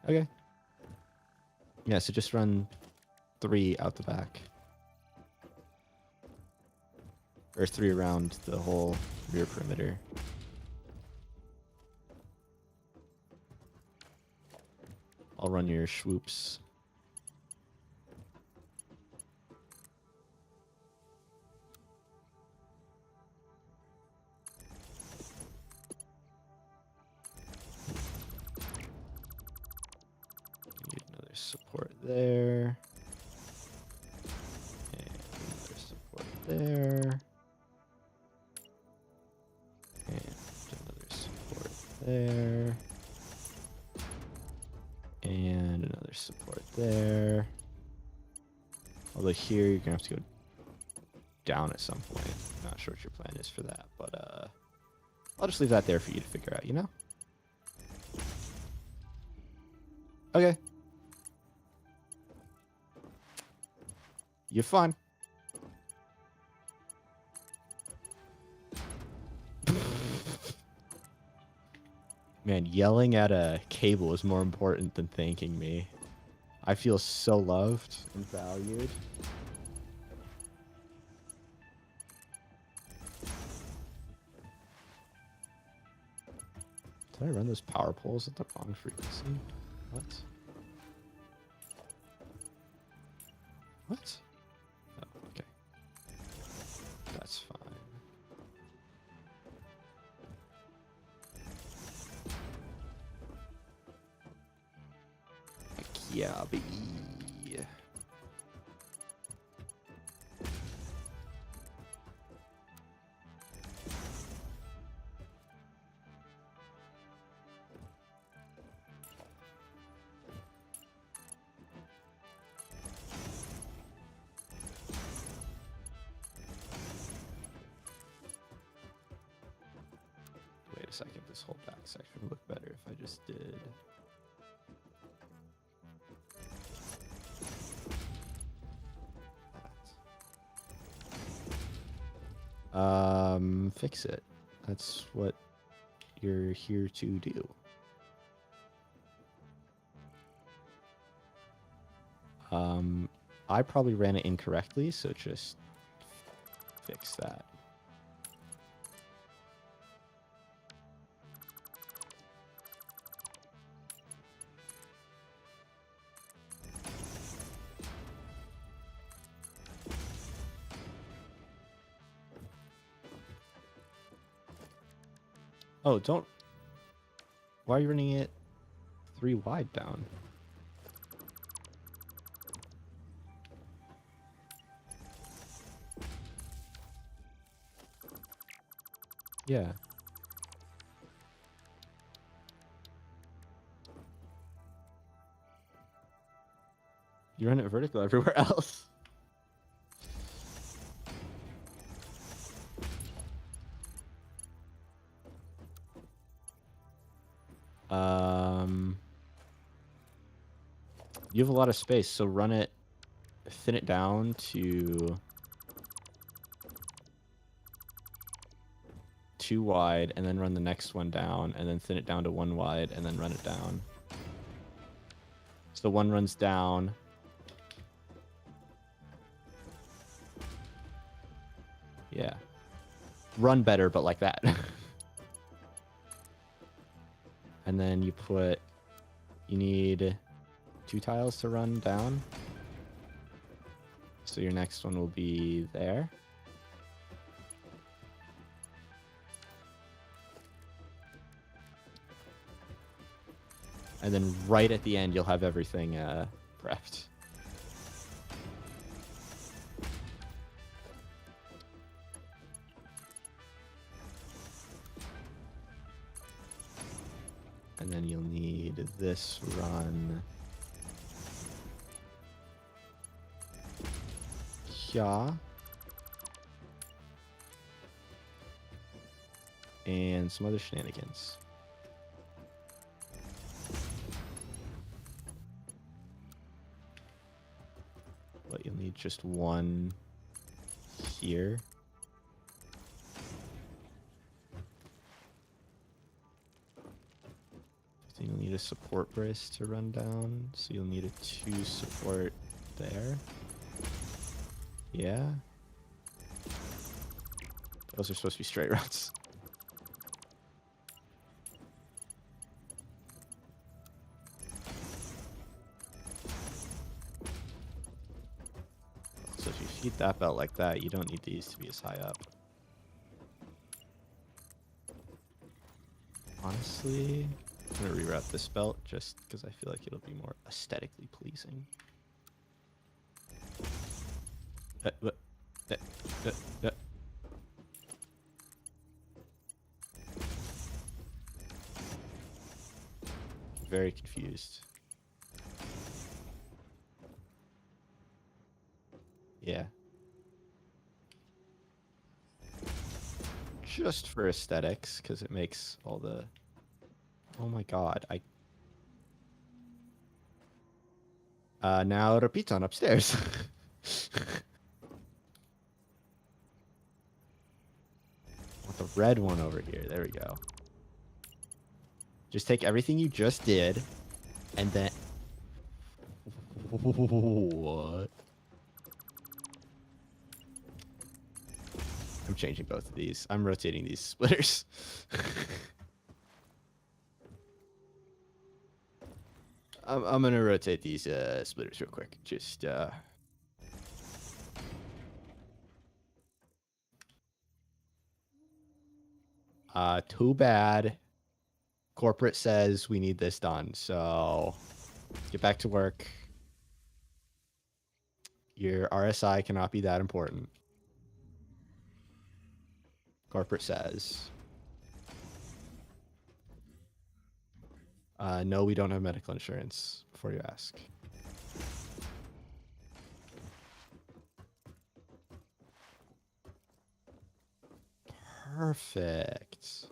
Okay. Yeah, so just run 3 out the back. Or 3 around the whole rear perimeter. I'll run your swoops. Support there. And another support there. And another support there. And another support there. Although here you're gonna have to go down at some point. I'm not sure what your plan is for that, but I'll just leave that there for you to figure out, you know? Okay. You're fun. Man, yelling at a cable is more important than thanking me. I feel so loved and valued. Did I run those power poles at the wrong frequency? What? What? Oh, okay. That's fine. Heck yeah, baby. Wait a second, this whole back section would look better if I just did. Fix it. That's what you're here to do. I probably ran it incorrectly, so just fix that. Oh, don't... Why are you running it 3 wide down? Yeah. You run it vertical everywhere else. You have a lot of space, so run it, thin it down to 2 wide, and then run the next one down, and then thin it down to 1 wide, and then run it down. So 1 runs down. Yeah. Run better, but like that. And then you need 2 tiles to run down. So your next one will be there. And then right at the end, you'll have everything prepped. And then you'll need this run. Yeah. And some other shenanigans. But you'll need just 1 here. So you'll need a support brace to run down. So you'll need a 2 support there. Yeah. Those are supposed to be straight routes. So if you feed that belt like that, you don't need these to be as high up. Honestly, I'm going to reroute this belt just because I feel like it'll be more aesthetically pleasing. Very confused. Yeah. Just for aesthetics, because it makes all the... Oh my god, now repeat on upstairs. red one over here. There we go. Just take everything you just did, and then... What? I'm changing both of these. I'm rotating these splitters. I'm gonna rotate these splitters real quick. Just too bad. Corporate says we need this done, so get back to work. Your RSI cannot be that important. Corporate says. No, we don't have medical insurance, before you ask. Perfect.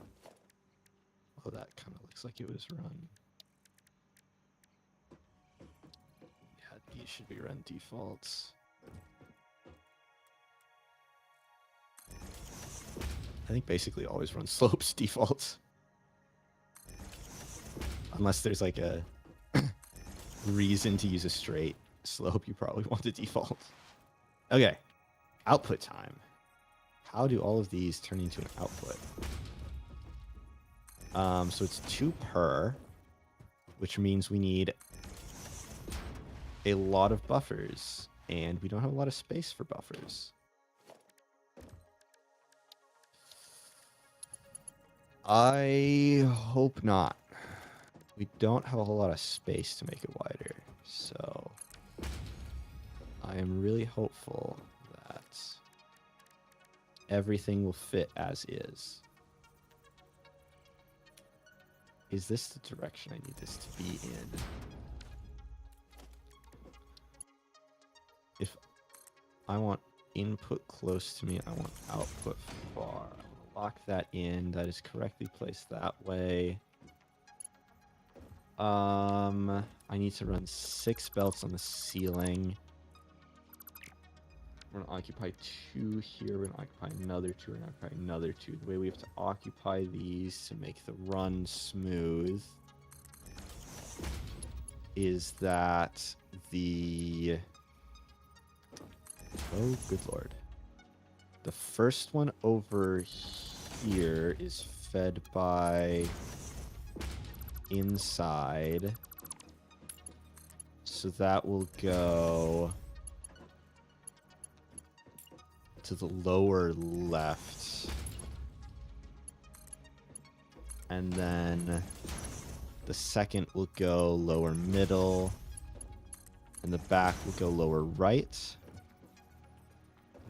Oh, that kind of looks like it was run. Yeah, these should be run defaults. I think basically always run slopes defaults. Unless there's like a reason to use a straight slope, you probably want the default. Okay, output time. How do all of these turn into an output? So it's 2 per, which means we need a lot of buffers, and we don't have a lot of space for buffers. I hope not. We don't have a whole lot of space to make it wider, so I am really hopeful that everything will fit as is. Is this the direction I need this to be in? If I want input close to me, I want output far. I'm gonna lock that in. That is correctly placed that way. I need to run 6 belts on the ceiling. We're gonna occupy 2 here. We're gonna occupy another 2. We're gonna occupy another 2. The way we have to occupy these to make the run smooth is that the... Oh, good lord. The first one over here is fed by inside. So that will go to the lower left. And then the second will go lower middle. And the back will go lower right.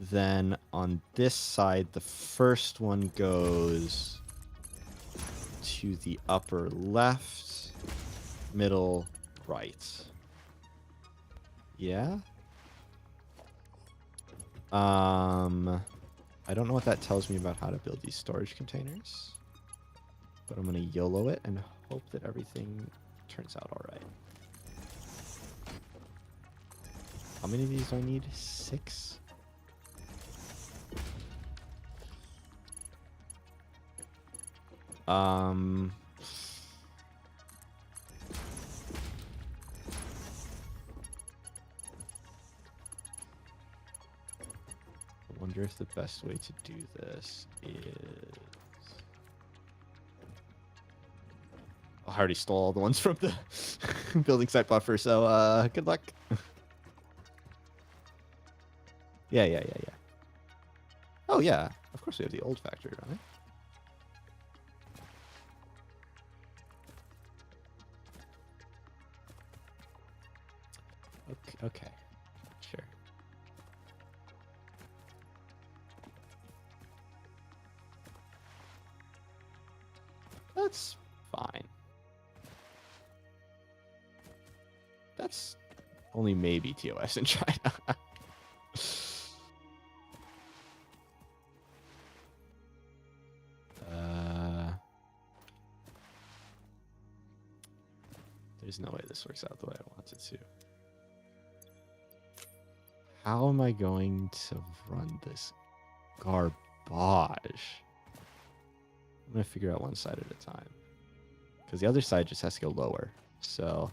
Then on this side, the first one goes to the upper left, middle, right. Yeah? I don't know what that tells me about how to build these storage containers, but I'm going to YOLO it and hope that everything turns out all right. How many of these do I need? 6? I wonder if the best way to do this is... Oh, I already stole all the ones from the building site buffer, so good luck. Yeah. Oh yeah, of course we have the old factory, right? Okay, sure. That's fine. That's only maybe TOS in China. There's no way this works out the way I want it to. How am I going to run this garbage? I'm going to figure out one side at a time. Because the other side just has to go lower. So,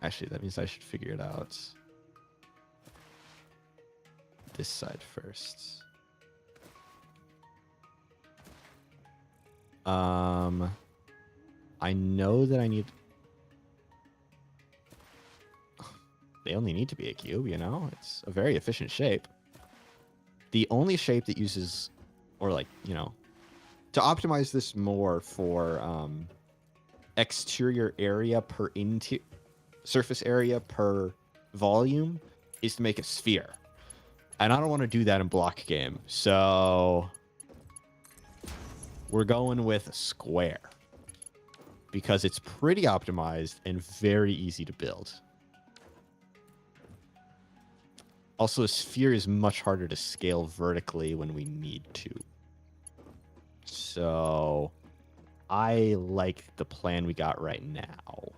actually, that means I should figure it out this side first. I know that I need... They only need to be a cube, you know? It's a very efficient shape. The only shape that uses... Or, like, you know... To optimize this more for exterior area per surface area per volume is to make a sphere. And I don't want to do that in block game. So we're going with a square. Because it's pretty optimized and very easy to build. Also, a sphere is much harder to scale vertically when we need to. So I like the plan we got right now.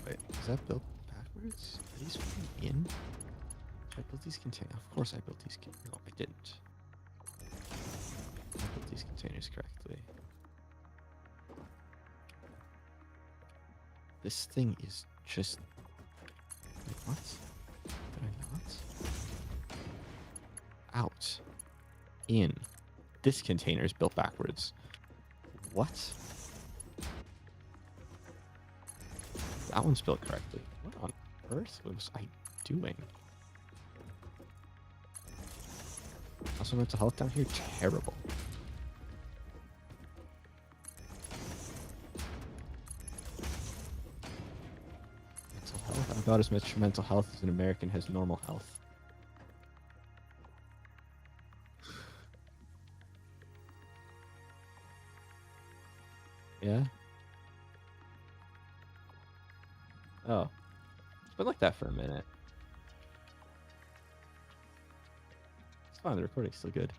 Wait, is that built backwards? Are these in? I built these containers. Of course I built these. No, I didn't. I built these containers correctly. This thing is just... Wait, what? Did I not? Out. In. This container is built backwards. What? That one's built correctly. What on earth was I doing? Also, mental health down here, terrible. Mental health? About as much mental health as an American has normal health. Yeah? Oh. It's been like that for a minute. It's fine, the recording's still good.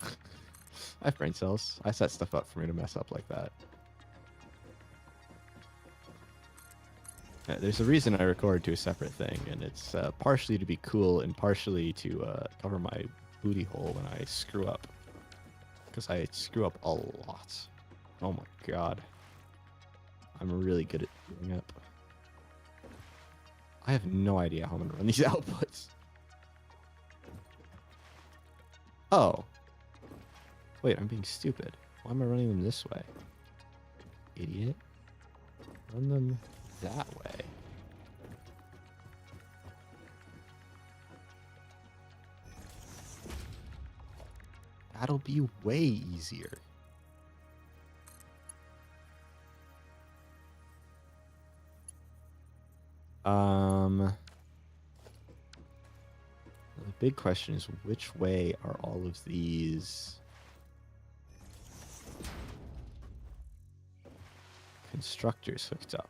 I have brain cells. I set stuff up for me to mess up like that. There's a reason I record to a separate thing, and it's partially to be cool and partially to cover my booty hole when I screw up. Because I screw up a lot. Oh my god. I'm really good at screwing up. I have no idea how I'm going to run these outputs. Oh. Wait, I'm being stupid. Why am I running them this way? Idiot. Run them that way. That'll be way easier. The big question is, which way are all of these constructors hooked up?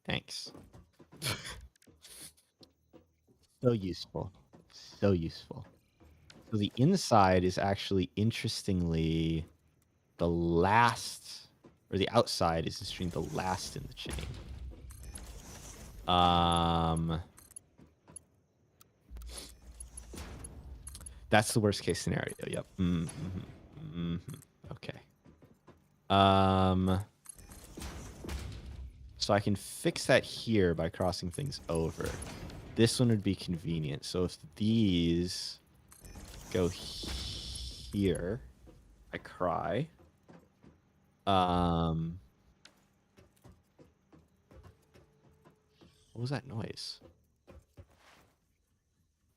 Thanks. So useful. So useful. So the inside is actually, interestingly, the last, or the outside is interesting, the last in the chain. That's the worst case scenario. Yep. Okay. So I can fix that here by crossing things over. This one would be convenient. So if these go here, I cry. What was that noise?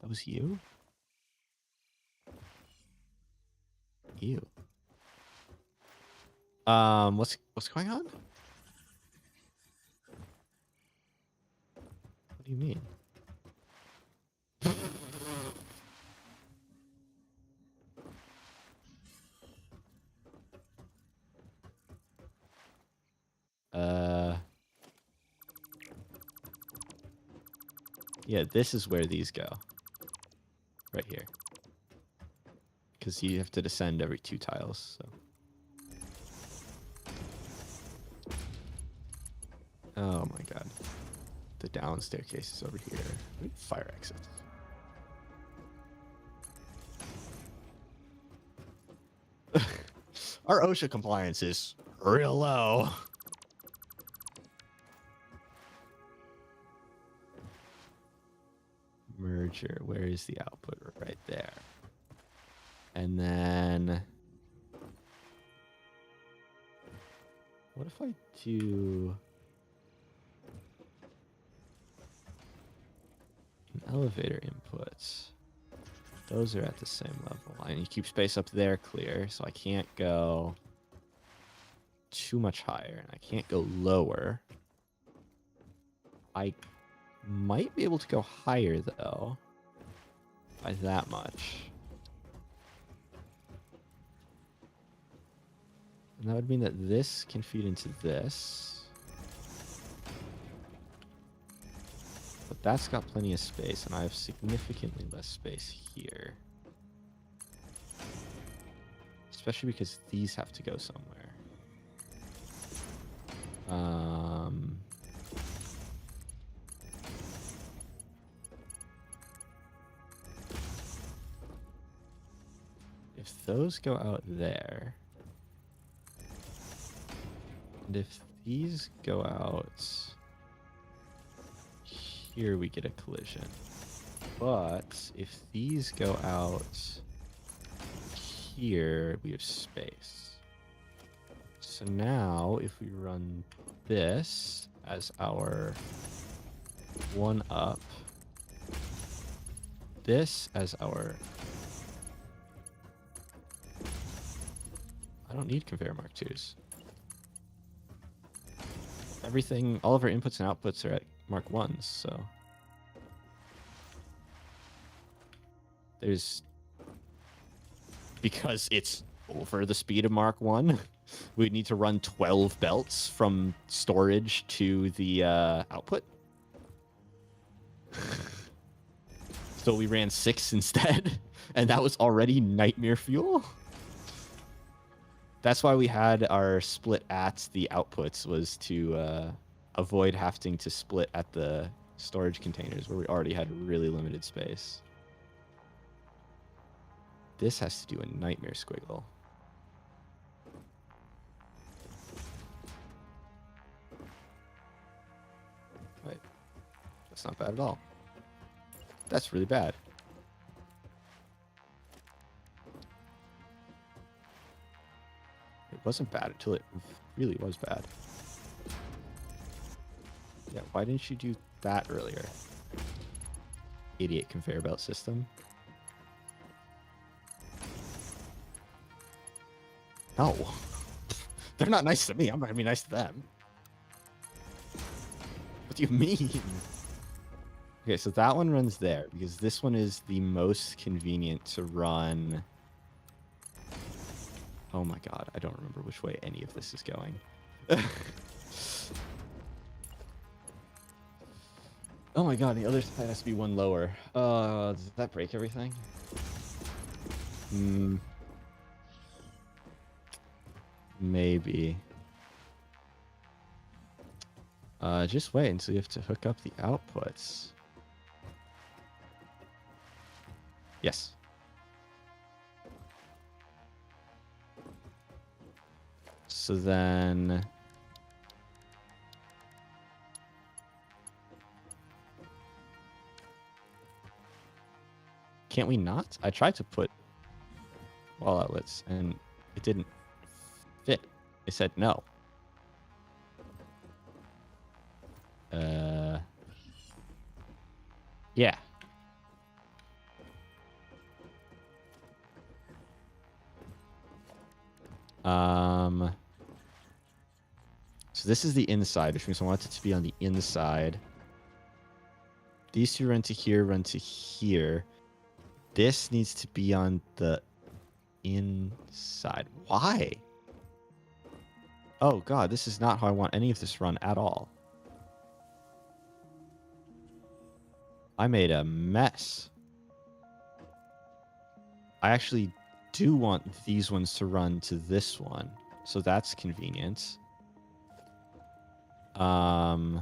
That was you? You. What's going on? What do you mean? Yeah, this is where these go. Right here. Because you have to descend every 2 tiles, so. Oh my god. The down staircase is over here. We need fire exits. Our OSHA compliance is real low. Merger. Where is the output? Right there. And then... what if I do... an elevator inputs? Those are at the same level. And you keep space up there clear, so I can't go too much higher, and I can't go lower. I might be able to go higher, though, by that much. And that would mean that this can feed into this. But that's got plenty of space, and I have significantly less space here. Especially because these have to go somewhere. If those go out there, and if these go out here, we get a collision. But if these go out here, we have space. So now if we run this as our one up, this as our... I don't need conveyor mark 2s. Everything, all of our inputs and outputs are at mark 1s, so there's... because it's over the speed of Mark 1, we need to run 12 belts from storage to the output. So we ran 6 instead, and that was already nightmare fuel. That's why we had our split at the outputs, was to avoid having to split at the storage containers where we already had really limited space. This has to do a nightmare squiggle. Wait, that's not bad at all. That's really bad. It wasn't bad until it really was bad. Yeah, why didn't you do that earlier? Idiot conveyor belt system. No. They're not nice to me. I'm not going to be nice to them. What do you mean? Okay, so that one runs there because this one is the most convenient to run. Oh my god, I don't remember which way any of this is going. Oh my god, the other side has to be one lower. Does that break everything? Maybe. Just wait until you have to hook up the outputs. Yes. So then... can't we not? I tried to put wall outlets and it didn't fit. It said no. Yeah. So this is the inside, which means I want it to be on the inside. These two run to here, run to here. This needs to be on the inside. Why? Oh god, this is not how I want any of this run at all. I made a mess. I actually do want these ones to run to this one, so that's convenient. And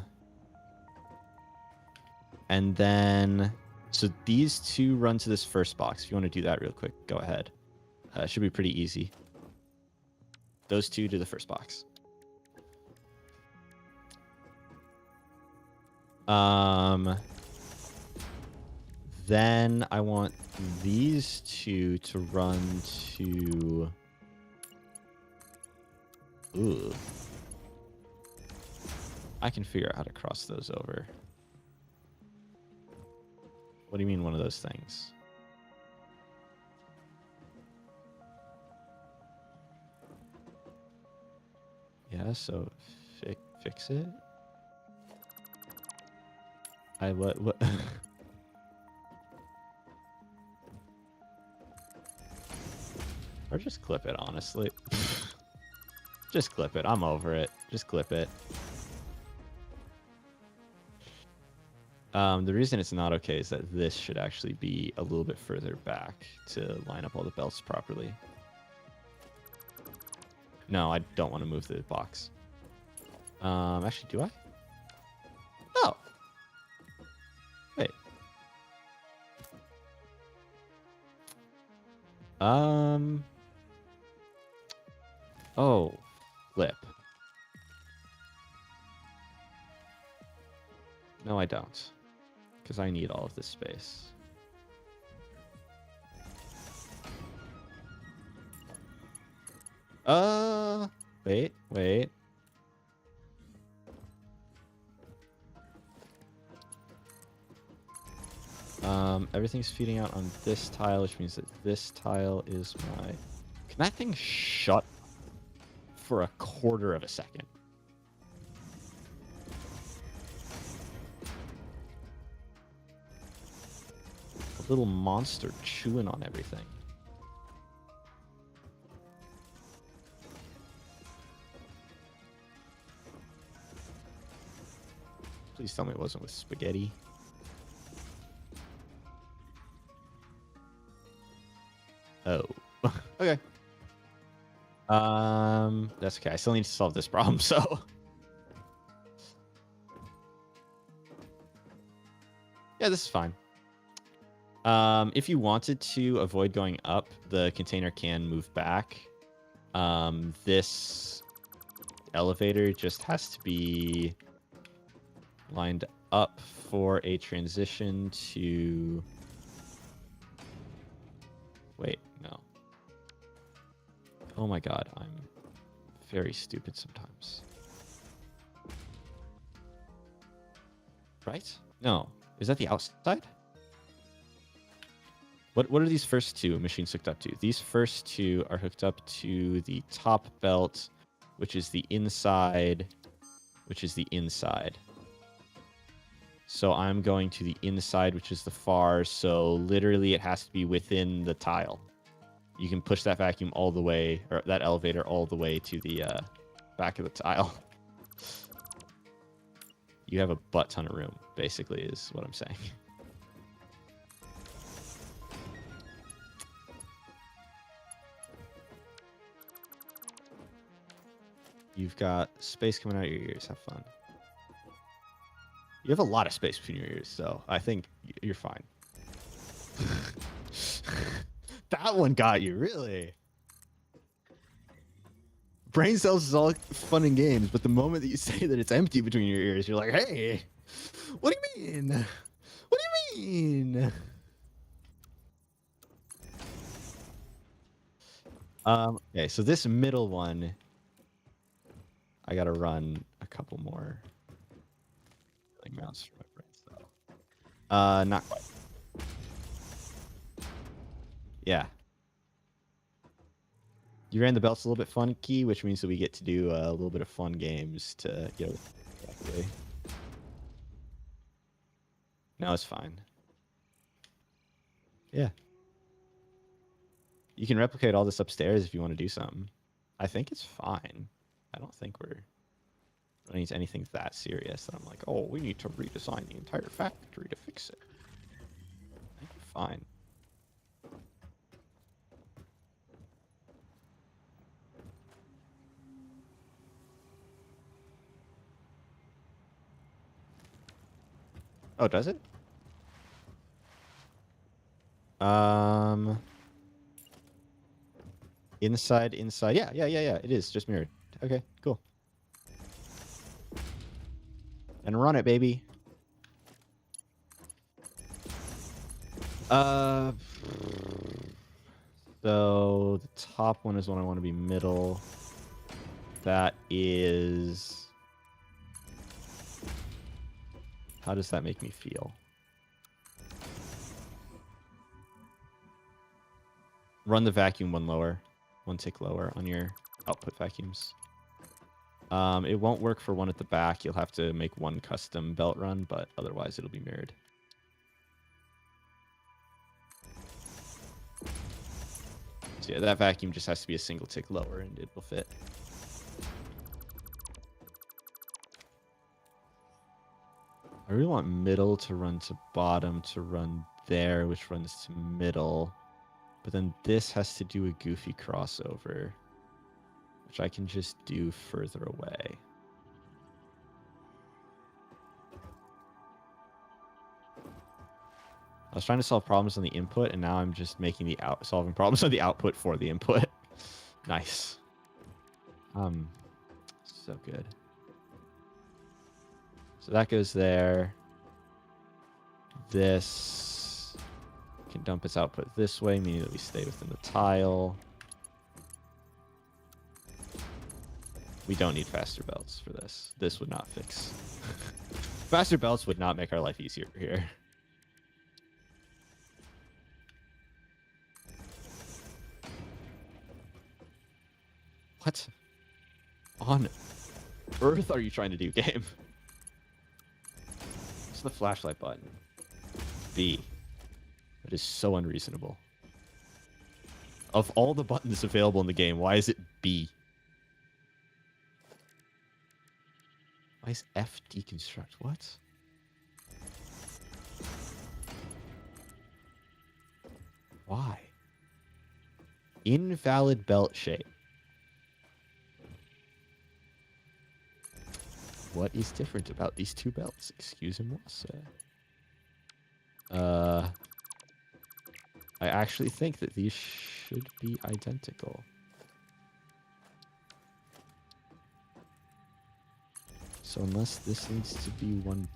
then, so these two run to this first box. If you want to do that real quick, go ahead. It should be pretty easy. Those two to the first box. Then I want these two to run to... Ooh. I can figure out how to cross those over. What do you mean one of those things? Yeah, so fix it. What? Or just clip it, honestly. Just clip it. I'm over it. Just clip it. The reason it's not okay is that this should actually be a little bit further back to line up all the belts properly. No, I don't want to move the box. Actually, do I? Oh. Wait. Oh, flip. No, I don't. Because I need all of this space. Wait. Everything's feeding out on this tile, which means that this tile is my... Can that thing shut for a quarter of a second? A little monster chewing on everything. Please tell me it wasn't with spaghetti. Oh. Okay. That's okay. I still need to solve this problem, so... Yeah, this is fine. If you wanted to avoid going up, the container can move back. This elevator just has to be lined up for a transition to... Wait, no. Oh my god, I'm very stupid sometimes. Right? No. Is that the outside? What are these first two machines hooked up to? These first two are hooked up to the top belt, which is the inside, So I'm going to the inside, which is the far, so literally it has to be within the tile. You can push that vacuum all the way, or that elevator all the way to the back of the tile. You have a butt ton of room, basically, is what I'm saying. You've got space coming out of your ears. Have fun. You have a lot of space between your ears, so I think you're fine. That one got you, really. Brain cells is all fun and games, but the moment that you say that it's empty between your ears, you're like, hey, what do you mean? What do you mean? Okay, so this middle one, I gotta run a couple more mounts for my brain cell. Not quite. Yeah. You ran the belts a little bit funky, which means that we get to do a little bit of fun games to get over correctly. No, it's fine. Yeah. You can replicate all this upstairs if you want to do something. I think it's fine. I don't think we're running into anything that serious that I'm like, oh, we need to redesign the entire factory to fix it. I think we're fine. Oh, does it? Inside. Yeah. It is just mirrored. Okay, cool. And run it, baby. So the top one is one I want to be middle. That is... How does that make me feel? Run the vacuum one tick lower on your output vacuums. It won't work for one at the back. You'll have to make one custom belt run, but otherwise it'll be mirrored. So yeah, that vacuum just has to be a single tick lower and it will fit. I really want middle to run to bottom to run there, which runs to middle. But then this has to do a goofy crossover, which I can just do further away. I was trying to solve problems on the input, and now I'm just making solving problems on the output for the input. Nice. So good. So that goes there. This can dump its output this way, meaning that we stay within the tile. We don't need faster belts for this. This would not fix. Faster belts would not make our life easier here. What on earth are you trying to do, game? What's the flashlight button? B. That is so unreasonable. Of all the buttons available in the game, why is it B? Why is F deconstruct? What? Why? Invalid belt shape. What is different about these two belts? Excusez-moi, sir. I actually think that these should be identical. So unless this needs to be one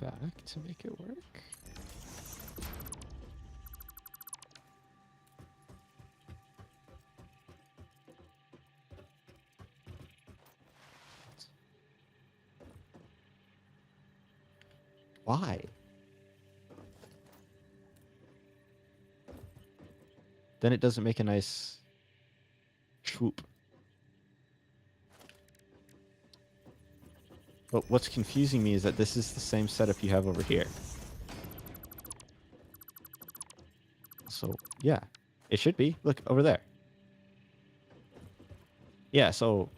back to make it work. Why? Then it doesn't make a nice swoop. But what's confusing me is that this is the same setup you have over here. So, yeah. It should be. Look, over there. Yeah, so...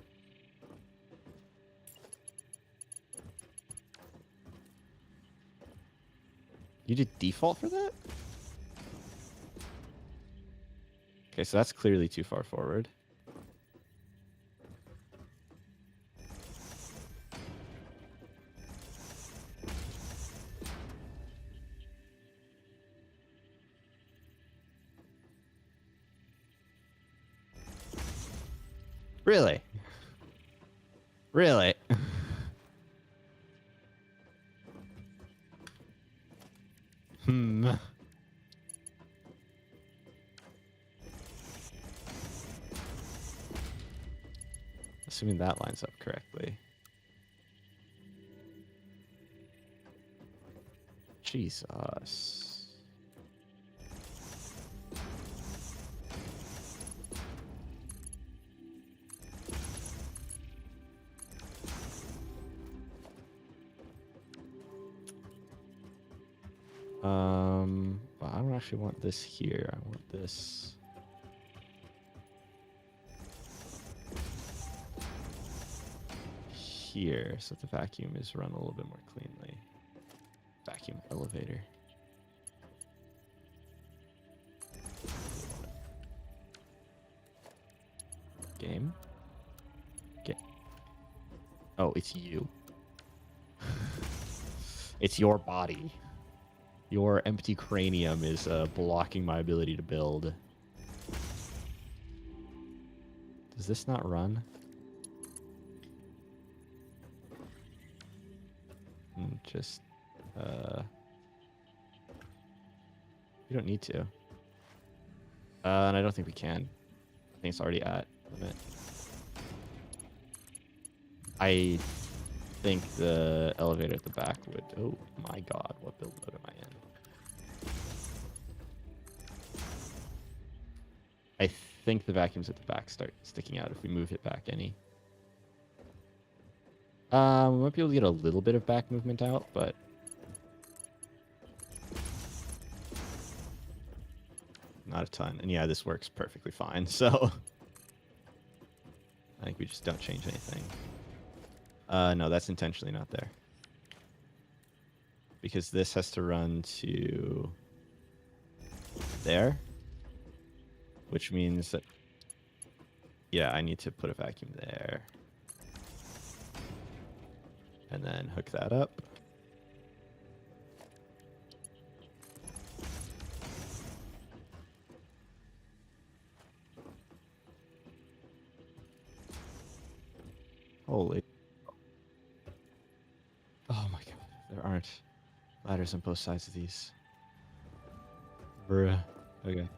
You did default for that? Okay, so that's clearly too far forward. Really? Really? Assuming that lines up correctly. Jesus. But I don't actually want this here. I want this here, so the vacuum is run a little bit more cleanly. Vacuum elevator. Game? Oh, it's you. It's your body. Your empty cranium is blocking my ability to build. Does this not run? Just, we don't need to. And I don't think we can. I think it's already at limit. I think the elevator at the back would... Oh my god, what build mode am I in? I think the vacuums at the back start sticking out if we move it back any. We might be able to get a little bit of back movement out, but... not a ton. And yeah, this works perfectly fine, so... I think we just don't change anything. No, that's intentionally not there. Because this has to run to... there. Which means that... yeah, I need to put a vacuum there. And then hook that up. Holy. Oh my god. There aren't ladders on both sides of these. Bruh. Okay.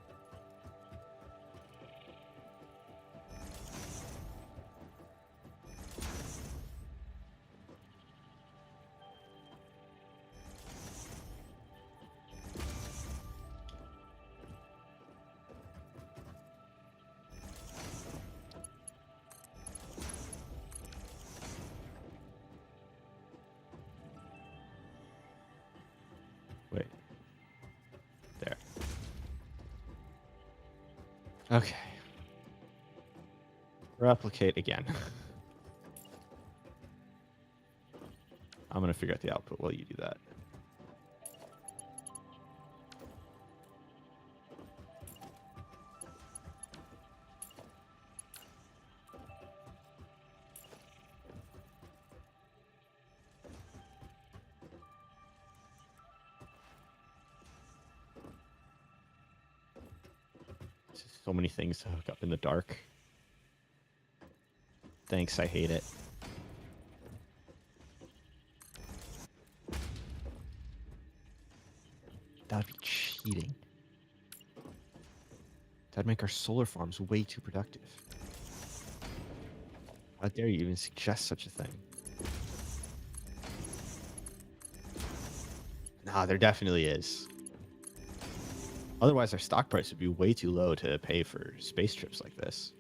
Wait. There. Okay. Replicate again. I'm going to figure out the output while you do that. So many things to hook up in the dark. Thanks, I hate it. That would be cheating. That'd make our solar farms way too productive. How dare you even suggest such a thing? Nah, there definitely is. Otherwise, our stock price would be way too low to pay for space trips like this.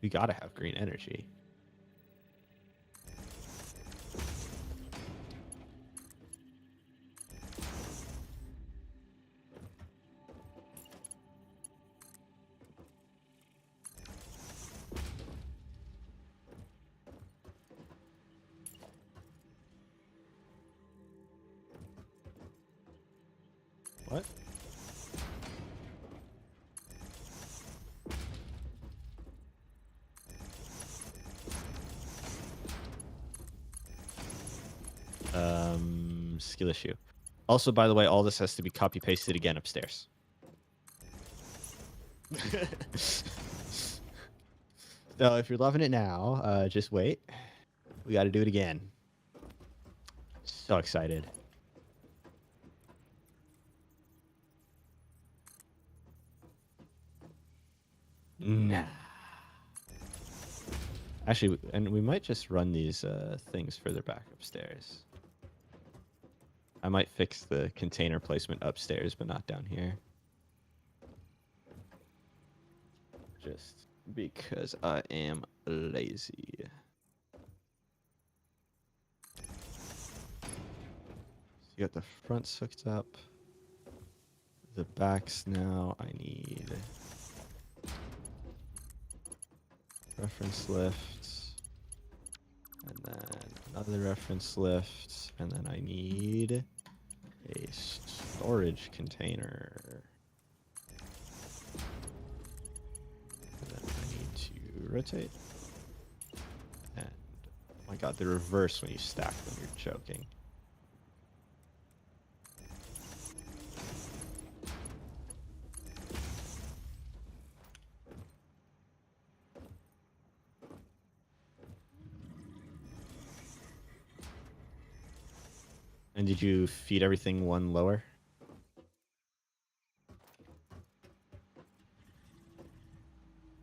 We gotta have green energy. What? Skill issue. Also, by the way, all this has to be copy pasted again upstairs. So if you're loving it now, just wait. We got to do it again. So excited. Nah. Actually, and we might just run these things further back upstairs. I might fix the container placement upstairs, but not down here. Just because I am lazy. So you got the fronts hooked up. The backs now I need reference lifts. And then another reference lift. And then I need a storage container. And then I need to rotate. And my god, the reverse when you stack them, you're joking. And did you feed everything one lower?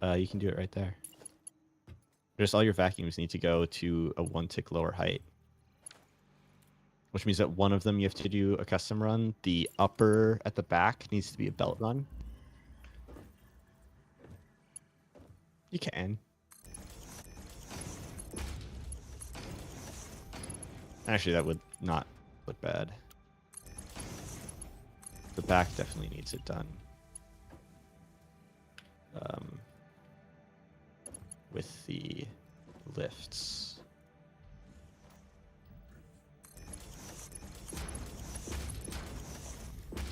You can do it right there. Just all your vacuums need to go to a 1 tick lower height. Which means that one of them you have to do a custom run. The upper at the back needs to be a belt run. You can. Actually, that would not look bad. The back definitely needs it done. With the lifts.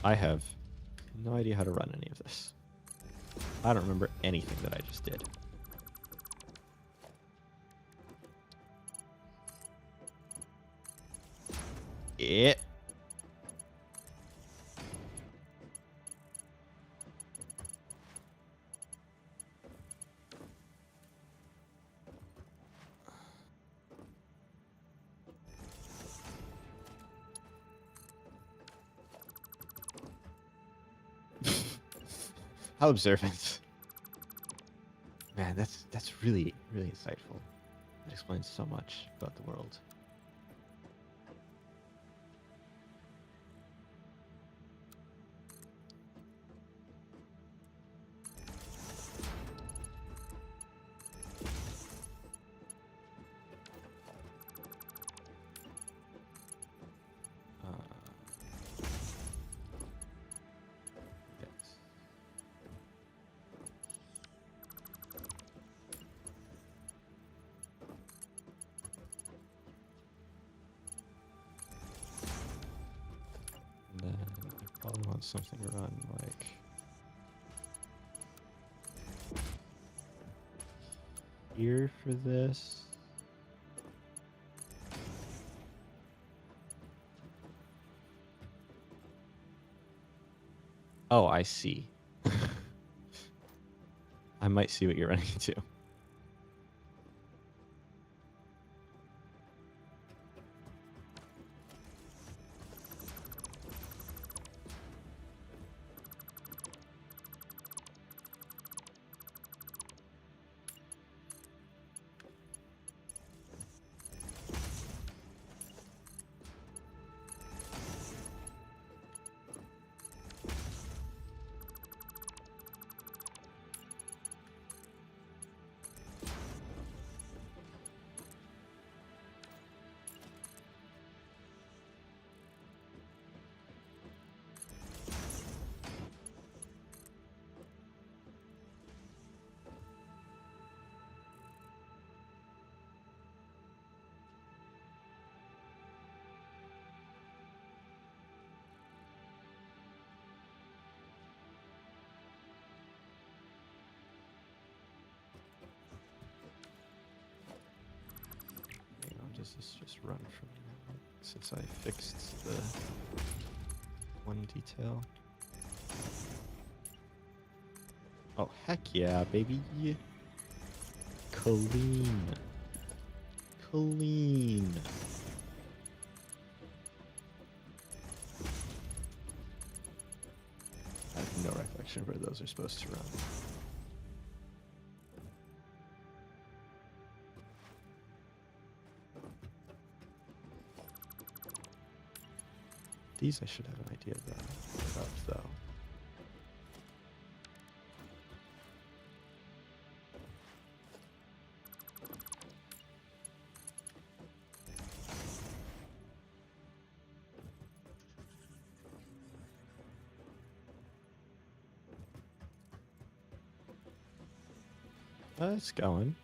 I have no idea how to run any of this. I don't remember anything that I just did. It. How observant. Man, that's really, really insightful. It explains so much about the world. Something to run like here for this. Oh, I see. I might see what you're running into. Does this just run from now since I fixed the one detail? Oh, heck yeah, baby. Clean. Clean. I have no recollection of where those are supposed to run. These I should have an idea about though. It's going.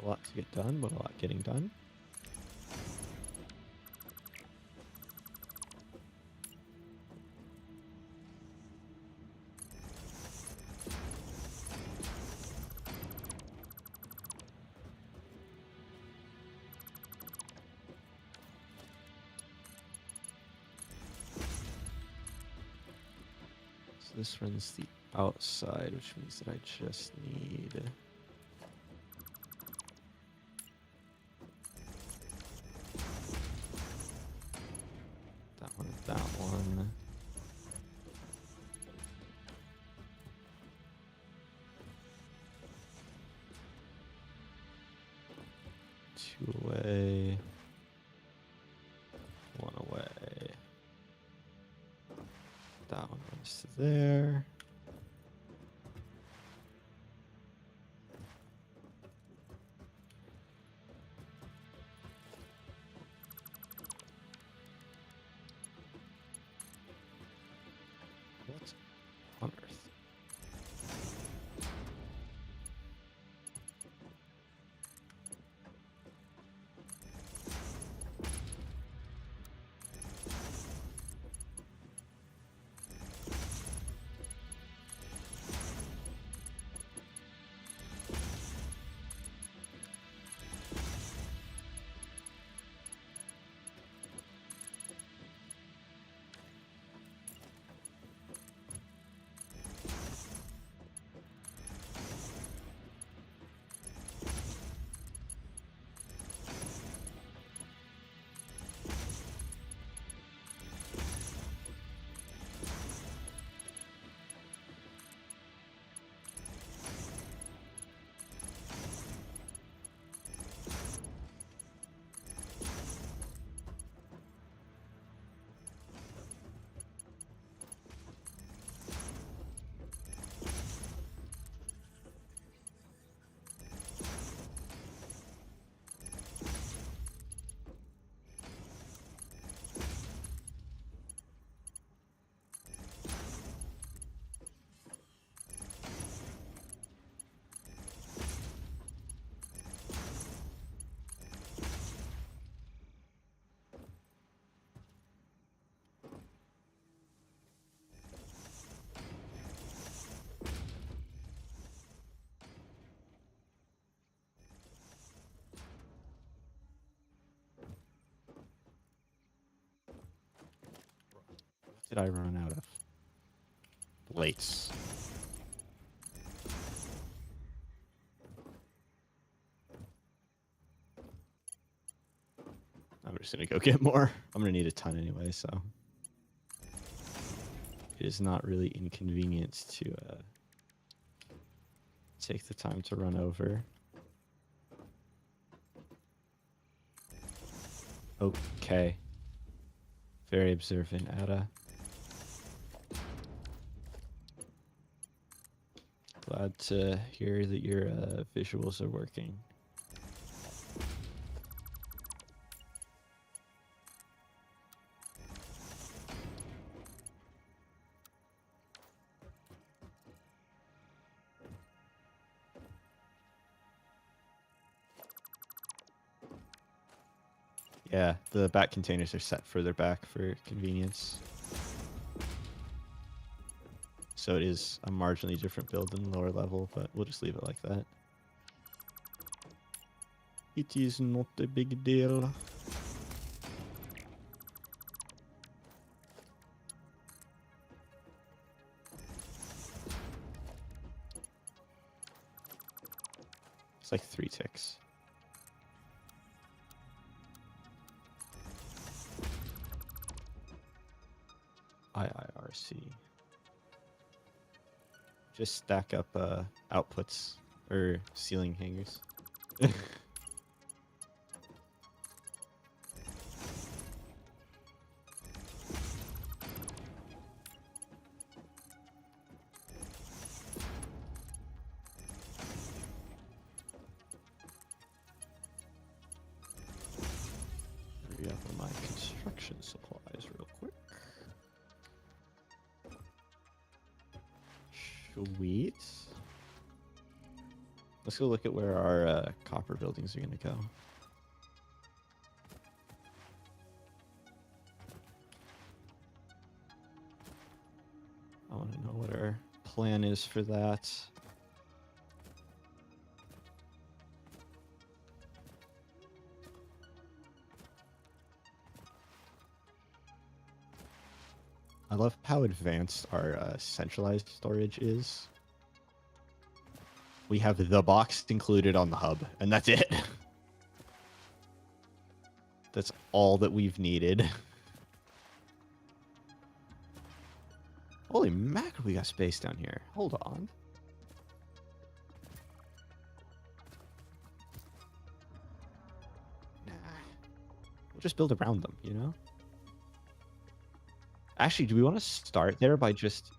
A lot to get done, but a lot getting done. this runs the outside, which means that I just need that one and that one. Two away. One away. That one runs to there. What on earth? What did I run out of? Plates. I'm just gonna go get more. I'm gonna need a ton anyway, so it is not really inconvenient to take the time to run over. Okay. Very observant, Ada. Glad to hear that your visuals are working. Yeah, the back containers are set further back for convenience. So it is a marginally different build than lower level, but we'll just leave it like that. It is not a big deal. It's like 3 ticks. IIRC. Just stack up outputs or ceiling hangers. Hurry up on my construction supplies real quick. Sweet. Let's go look at where our copper buildings are going to go. I want to know what our plan is for that. I love how advanced our centralized storage is. We have the box included on the hub, and that's it. That's all that we've needed. Holy mackerel, we got space down here. Hold on. Nah. We'll just build around them, you know? Actually, do we want to start there by just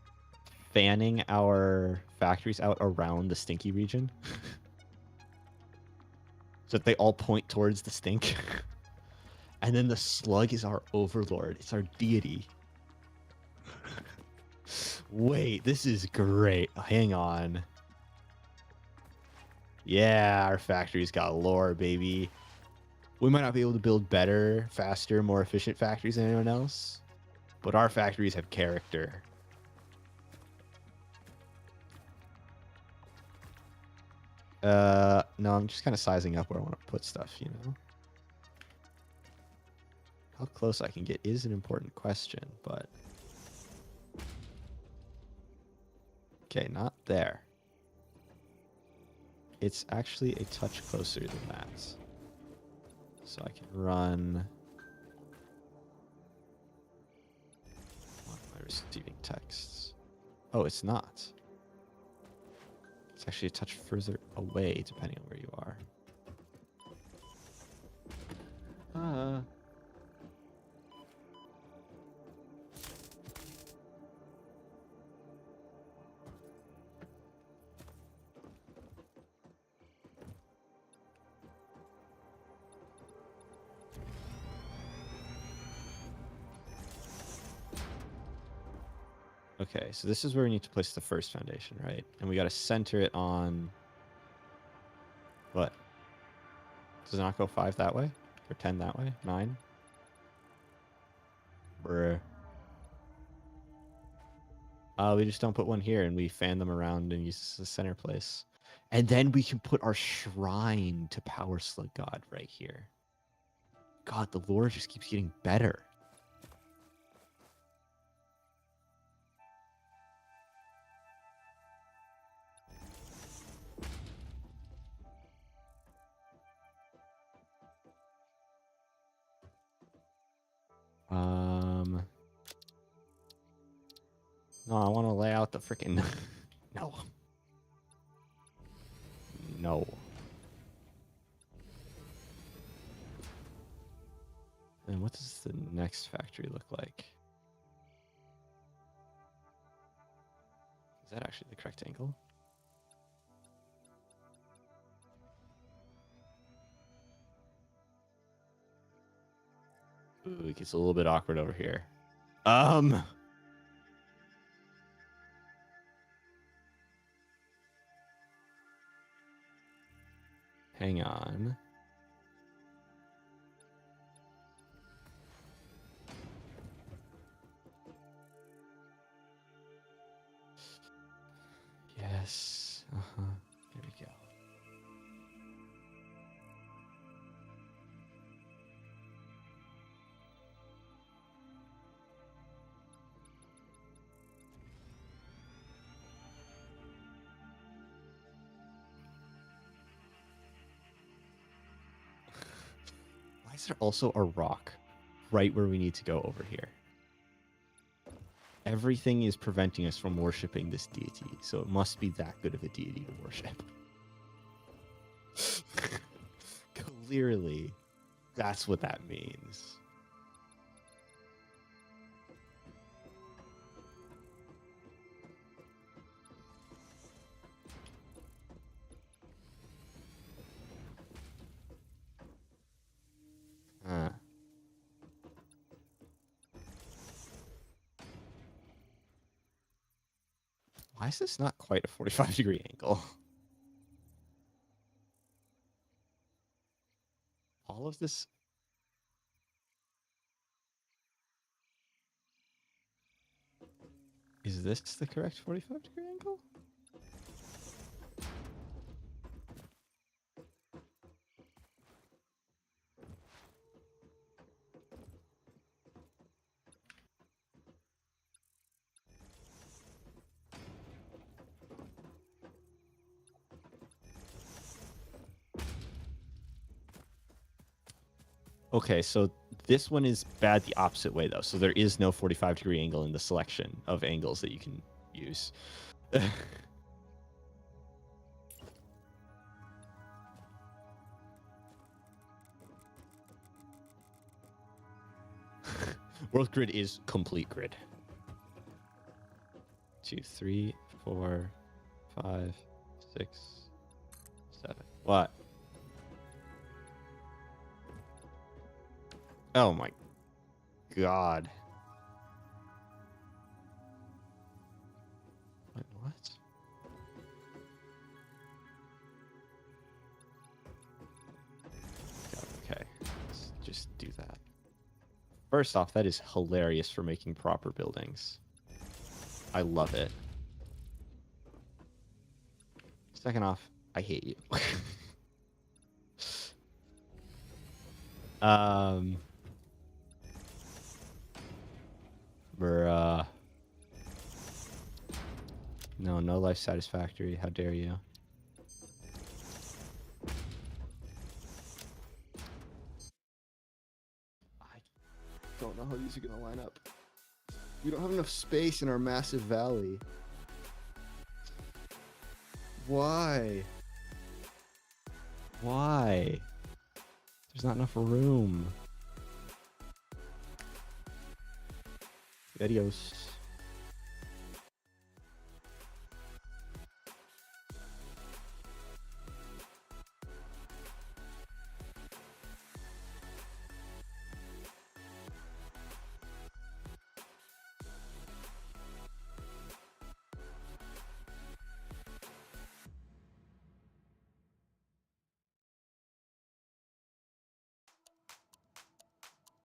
fanning our factories out around the stinky region? So that they all point towards the stink. And then the slug is our overlord. It's our deity. Wait, this is great. Hang on. Yeah, our factory's got lore, baby. We might not be able to build better, faster, more efficient factories than anyone else, but our factories have character. No, I'm just kind of sizing up where I want to put stuff, you know? How close I can get is an important question, but... Okay, not there. It's actually a touch closer than that. So I can run... Why am I receiving texts? Oh, it's not. It's actually a touch further away, depending on where you are. Okay, so this is where we need to place the first foundation, right? And we got to center it on... What? Does it not go 5 that way? Or 10 that way? 9? Bruh. We just don't put one here, and we fan them around and use this as a center place. And then we can put our shrine to Power Slug God right here. God, the lore just keeps getting better. No, I want to lay out the freaking... No. No. And what does the next factory look like? Is that actually the correct angle? Ooh, it gets a little bit awkward over here. Hang on. Yes. There we go. Why is there also a rock right where we need to go over here? Everything is preventing us from worshiping this deity, so it must be that good of a deity to worship. Clearly, that's what that means. Why is this not quite a 45-degree angle? All of this... Is this the correct 45-degree angle? Okay, so this one is bad the opposite way though. So there is no 45-degree angle in the selection of angles that you can use. World grid is complete grid. 2, 3, 4, 5, 6, 7. What? Oh my god. Wait, what? God, okay, let's just do that. First off, that is hilarious for making proper buildings. I love it. Second off, I hate you. Bruh. No life satisfactory. How dare you? I don't know how these are gonna line up. We don't have enough space in our massive valley. Why? Why? There's not enough room. Adios.